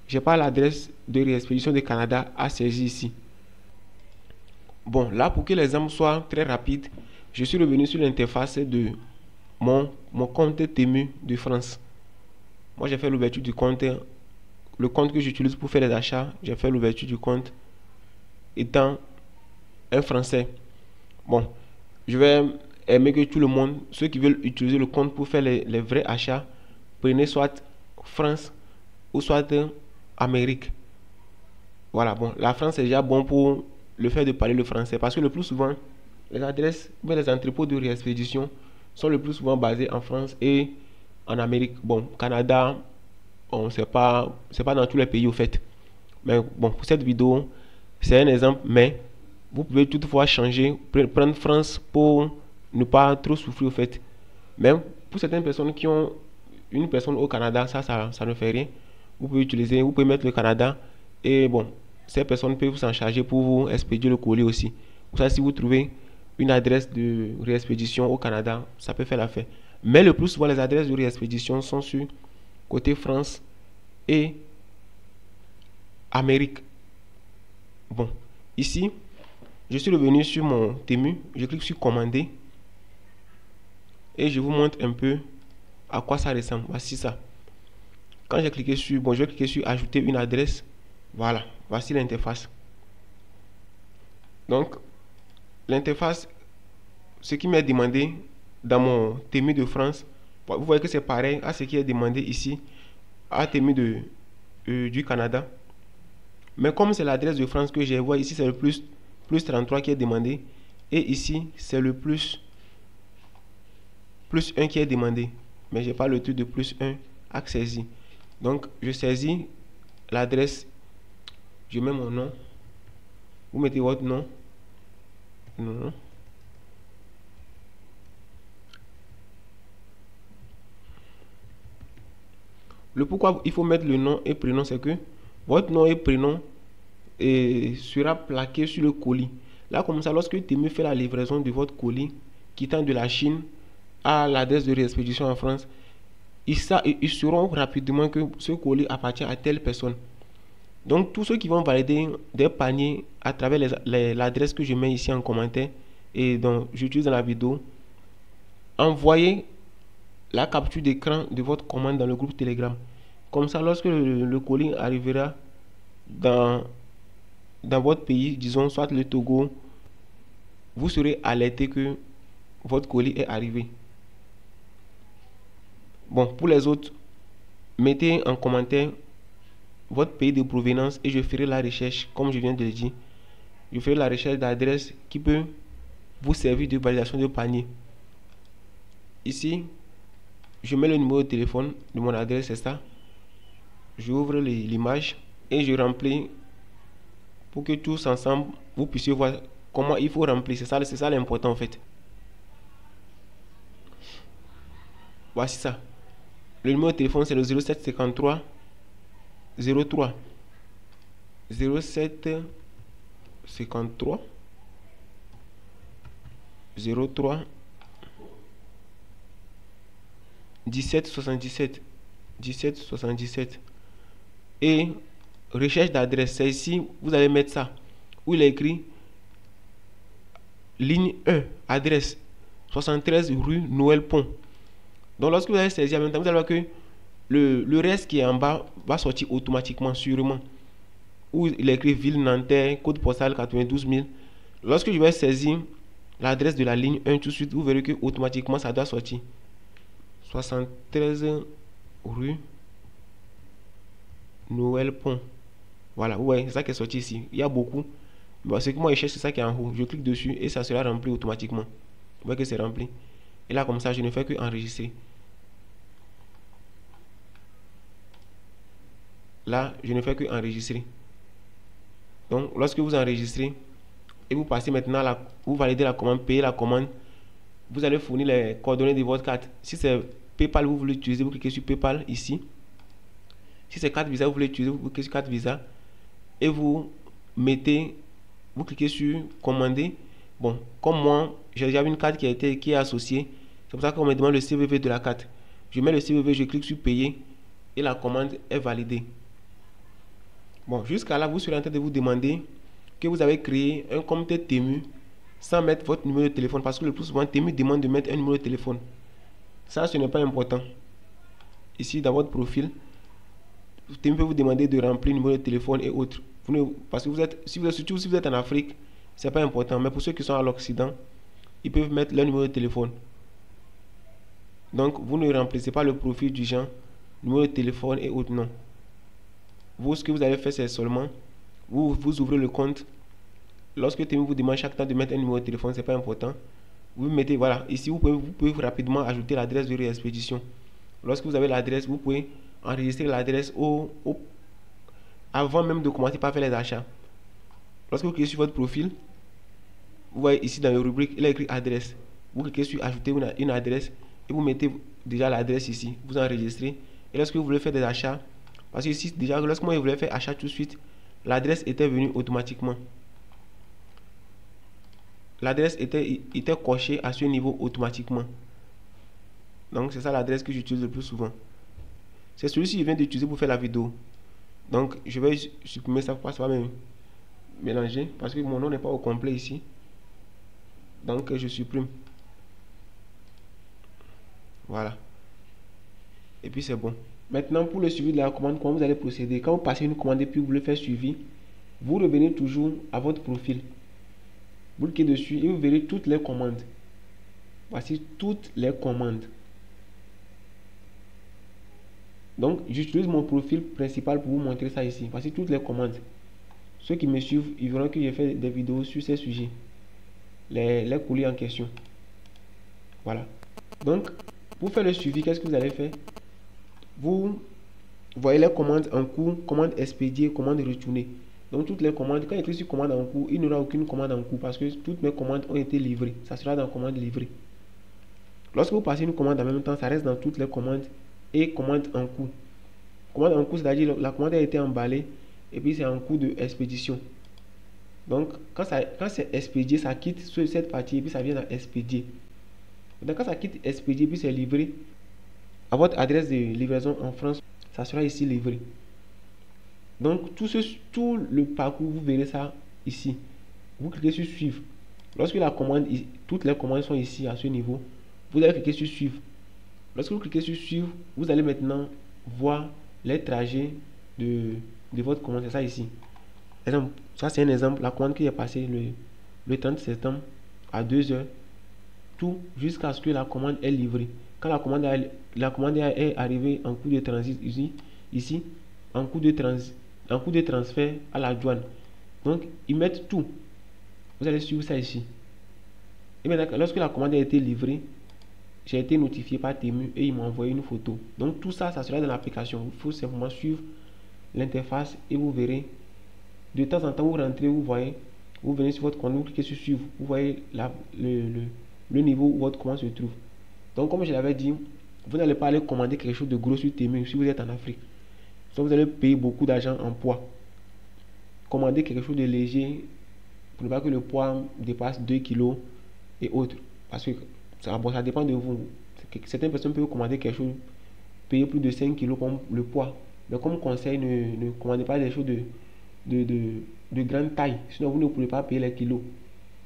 j'ai pas l'adresse de réexpédition de Canada à saisir ici. Bon, là pour que l'exemple soit très rapide, je suis revenu sur l'interface de mon compte Temu de France. Moi j'ai fait l'ouverture du compte, le compte que j'utilise pour faire les achats, j'ai fait l'ouverture du compte étant un Français. Bon, je vais aimer que tout le monde, ceux qui veulent utiliser le compte pour faire les vrais achats, prenez soit France ou soit Amérique. Voilà, bon, la France est déjà bon pour le fait de parler le français parce que le plus souvent, les adresses, les entrepôts de réexpédition sont le plus souvent basés en France et en Amérique. Bon, Canada, bon, c'est pas dans tous les pays au fait. Mais bon, pour cette vidéo, c'est un exemple, mais vous pouvez toutefois changer, prendre France pour ne pas trop souffrir au fait. Même pour certaines personnes qui ont une personne au Canada, ça ne fait rien. Vous pouvez mettre le Canada et bon, ces personnes peuvent s'en charger pour vous expédier le colis aussi. Pour ça, si vous trouvez une adresse de réexpédition au Canada, ça peut faire l'affaire. Mais le plus souvent, les adresses de réexpédition sont sur côté France et Amérique. Bon, ici, je suis revenu sur mon Temu, je clique sur commander et je vous montre un peu à quoi ça ressemble. Voici ça. Quand j'ai cliqué sur, bon, je vais cliquer sur ajouter une adresse. Voilà, voici l'interface. Donc, l'interface, ce qui m'est demandé dans mon Temu de France, vous voyez que c'est pareil à ce qui est demandé ici à Temu du Canada. Mais comme c'est l'adresse de France que j'ai, ici c'est le plus 33 qui est demandé et ici c'est le plus 1 qui est demandé. Mais j'ai pas le truc de plus 1 à saisir. Donc je saisis l'adresse, je mets mon nom, vous mettez votre nom, non. Le pourquoi il faut mettre le nom et prénom, c'est que votre nom et prénom sera plaqué sur le colis. Là, comme ça, lorsque Temu fait la livraison de votre colis quittant de la Chine à l'adresse de réexpédition en France, ils sauront rapidement que ce colis appartient à telle personne. Donc, tous ceux qui vont valider des paniers à travers l'adresse que je mets ici en commentaire et dont j'utilise dans la vidéo, envoyez la capture d'écran de votre commande dans le groupe Telegram. Comme ça, lorsque le colis arrivera dans votre pays, disons soit le Togo, vous serez alerté que votre colis est arrivé. Bon, pour les autres, mettez en commentaire votre pays de provenance et je ferai la recherche, comme je viens de le dire. Je ferai la recherche d'adresse qui peut vous servir de validation de panier. Ici, je mets le numéro de téléphone de mon adresse, c'est ça. J'ouvre l'image et je remplis pour que tous ensemble, vous puissiez voir comment il faut remplir. C'est ça l'important en fait. Voici ça. Le numéro de téléphone, c'est le 0753 03 07 53 03 17 77 17 77 et recherche d'adresse. C'est ici, vous allez mettre ça où il est écrit ligne 1, adresse 73 rue Noël Pont. Donc lorsque vous allez saisir en même temps, vous allez voir que le reste qui est en bas va sortir automatiquement, sûrement. Où il est écrit ville Nanterre, code postal 92 000. Lorsque je vais saisir l'adresse de la ligne 1 tout de suite, vous verrez que automatiquement ça doit sortir. 73 rue Noël Pont. Voilà, ouais, c'est ça qui est sorti ici. Il y a beaucoup. Bon, ce que moi je cherche, c'est ça qui est en haut. Je clique dessus et ça sera rempli automatiquement. Vous voyez que c'est rempli. Et là, comme ça, je ne fais que enregistrer. Là, je ne fais que enregistrer. Donc, lorsque vous enregistrez et vous passez maintenant, vous validez la commande, payez la commande, vous allez fournir les coordonnées de votre carte. Si c'est PayPal, vous voulez utiliser, vous cliquez sur PayPal ici. Si c'est carte Visa, vous voulez utiliser, vous cliquez sur carte Visa et vous cliquez sur commander. Bon, comme moi, j'ai déjà une carte qui est associée. C'est pour ça qu'on me demande le CVV de la carte. Je mets le CVV, je clique sur payer et la commande est validée. Bon, jusqu'à là, vous serez en train de vous demander que vous avez créé un compte Temu sans mettre votre numéro de téléphone, parce que le plus souvent, Temu demande de mettre un numéro de téléphone. Ça, ce n'est pas important. Ici, dans votre profil, Temu peut vous demander de remplir le numéro de téléphone et autres. Parce que surtout si vous êtes en Afrique, c'est pas important. Mais pour ceux qui sont à l'Occident, ils peuvent mettre leur numéro de téléphone. Donc, vous ne remplissez pas le profil du genre, numéro de téléphone et autres, non. Vous, ce que vous allez faire, c'est seulement, vous ouvrez le compte. Lorsque Temu vous demande chaque temps de mettre un numéro de téléphone, c'est pas important. Vous mettez, voilà, ici, vous pouvez rapidement ajouter l'adresse de réexpédition. Lorsque vous avez l'adresse, vous pouvez enregistrer l'adresse avant même de commencer par faire les achats. Lorsque vous cliquez sur votre profil, vous voyez ici dans la rubrique, il est écrit adresse. Vous cliquez sur ajouter une adresse et vous mettez déjà l'adresse ici. Vous enregistrez. Et lorsque vous voulez faire des achats, parce que ici, déjà, lorsque moi je voulais faire achat tout de suite, l'adresse était venue automatiquement. L'adresse était cochée à ce niveau automatiquement. Donc, c'est ça l'adresse que j'utilise le plus souvent. C'est celui-ci que je viens d'utiliser pour faire la vidéo. Donc, je vais supprimer ça pour pas me mélanger, parce que mon nom n'est pas au complet ici. Donc, je supprime. Voilà. Et puis, c'est bon. Maintenant, pour le suivi de la commande, comment vous allez procéder? Quand vous passez une commande et puis vous voulez faire suivi, vous revenez toujours à votre profil. Vous cliquez dessus et vous verrez toutes les commandes. Voici toutes les commandes. Donc, j'utilise mon profil principal pour vous montrer ça ici. Voici toutes les commandes. Ceux qui me suivent, ils verront que j'ai fait des vidéos sur ces sujets. Les colis en question. Voilà. Donc, pour faire le suivi, qu'est-ce que vous allez faire? Vous voyez les commandes en cours, commande expédiée, commande retournée. Donc, toutes les commandes, quand il y a écrit sur commande en cours, il n'y aura aucune commande en cours parce que toutes mes commandes ont été livrées. Ça sera dans commande livrée. Lorsque vous passez une commande en même temps, ça reste dans toutes les commandes et commande en cours. Commande en cours, c'est-à-dire la commande a été emballée et puis c'est en cours d'expédition. Donc, quand c'est expédié, ça quitte sur cette partie et puis ça vient dans expédier. Donc, quand ça quitte expédié puis c'est livré à votre adresse de livraison en France, ça sera ici livré. Donc, tout le parcours, vous verrez ça ici. Vous cliquez sur suivre. Lorsque la commande, toutes les commandes sont ici à ce niveau, vous allez cliquer sur suivre. Lorsque vous cliquez sur suivre, vous allez maintenant voir les trajets de votre commande. C'est ça ici. Exemple, ça c'est un exemple. La commande qui est passée le 30 septembre à 2h, tout jusqu'à ce que la commande est livrée. Quand la commande est arrivée en cours de transit ici en cours de transfert à la douane. Donc, ils mettent tout. Vous allez suivre ça ici. Et maintenant, lorsque la commande a été livrée, j'ai été notifié par Temu et ils m'ont envoyé une photo. Donc, tout ça, ça sera dans l'application. Il faut simplement suivre l'interface et vous verrez. De temps en temps, vous rentrez, vous voyez, vous venez sur votre compte, vous cliquez sur suivre. Vous voyez le niveau où votre commande se trouve. Donc, comme je l'avais dit, vous n'allez pas aller commander quelque chose de gros sur Temu si vous êtes en Afrique. Soit vous allez payer beaucoup d'argent en poids. Commandez quelque chose de léger pour ne pas que le poids dépasse 2 kg et autres. Parce que ça dépend de vous. Certaines personnes peuvent commander quelque chose, payer plus de 5 kg comme le poids. Mais comme conseil, ne commandez pas des choses de grande taille. Sinon, vous ne pourrez pas payer les kilos.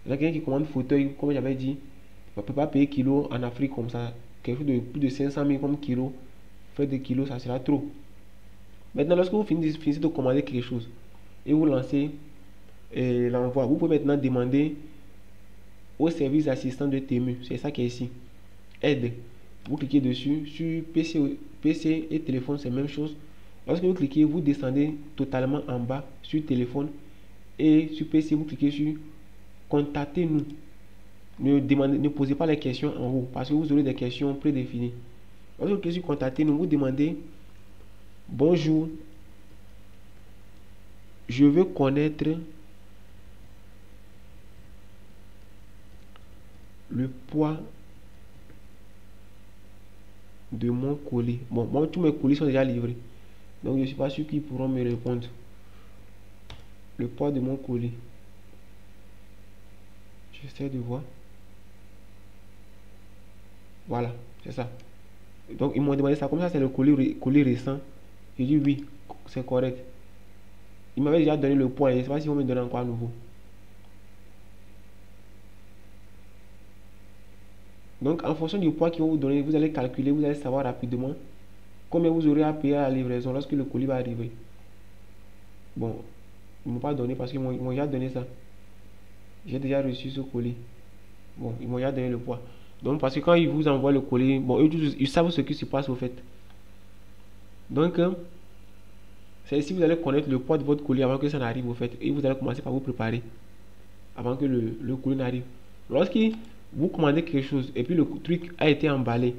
Quelqu'un qui commande fauteuil, comme j'avais dit, ne peut pas payer kilos en Afrique comme ça. Quelque chose de plus de 500 000 comme kilo. Faire des kilos, ça sera trop. Maintenant, lorsque vous finissez de commander quelque chose et vous lancez l'envoi, vous pouvez maintenant demander au service assistant de Temu. C'est ça qui est ici. Aide. Vous cliquez dessus. Sur PC et téléphone, c'est la même chose. Lorsque vous cliquez, vous descendez totalement en bas sur téléphone. Et sur PC, vous cliquez sur contactez-nous. Ne posez pas les questions en haut parce que vous aurez des questions prédéfinies. Lorsque vous cliquez sur contactez-nous, vous demandez bonjour. Je veux connaître le poids de mon colis. Bon, moi, tous mes colis sont déjà livrés. Donc, je ne suis pas sûr qu'ils pourront me répondre. Le poids de mon colis. J'essaie de voir. Voilà, c'est ça. Donc, ils m'ont demandé ça. Comme ça, c'est le colis récent. J'ai dit oui, c'est correct. Ils m'avaient déjà donné le poids. Je ne sais pas si vont me donner encore à nouveau. Donc, en fonction du poids qu'ils vont vous donner, vous allez calculer, vous allez savoir rapidement combien vous aurez à payer à la livraison lorsque le colis va arriver. Bon, ils ne m'ont pas donné parce qu'ils m'ont déjà donné ça. J'ai déjà reçu ce colis. Bon, ils m'ont déjà donné le poids. Donc, parce que quand ils vous envoient le colis, bon, eux, ils savent ce qui se passe au fait. Donc, c'est ici que vous allez connaître le poids de votre colis avant que ça n'arrive au fait. Et vous allez commencer par vous préparer avant que le colis n'arrive. Lorsque vous commandez quelque chose et puis le truc a été emballé,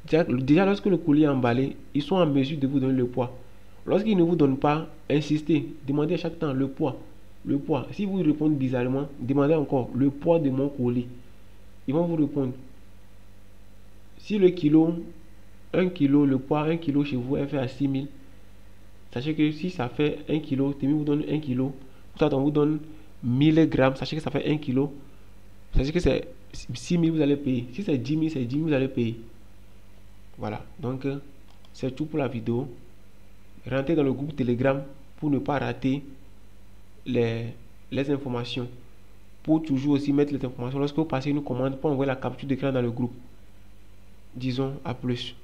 déjà lorsque le colis est emballé, ils sont en mesure de vous donner le poids. Lorsqu'ils ne vous donnent pas, insistez, demandez à chaque temps le poids. Le poids. Si vous répondez bizarrement, demandez encore le poids de mon colis. Ils vont vous répondre. Si le kilo, 1 kilo, le poids 1 kilo chez vous est fait à 6000, sachez que si ça fait 1 kilo, Temi vous donne 1 kilo, on vous donne 1000 grammes, sachez que ça fait 1 kilo, sachez que c'est 6000 vous allez payer. Si c'est 10 000, c'est 10 000 vous allez payer. Voilà, donc c'est tout pour la vidéo. Rentrez dans le groupe Telegram pour ne pas rater les informations. Pour toujours aussi mettre les informations lorsque vous passez une commande, pour envoyer la capture d'écran dans le groupe. Disons à plus.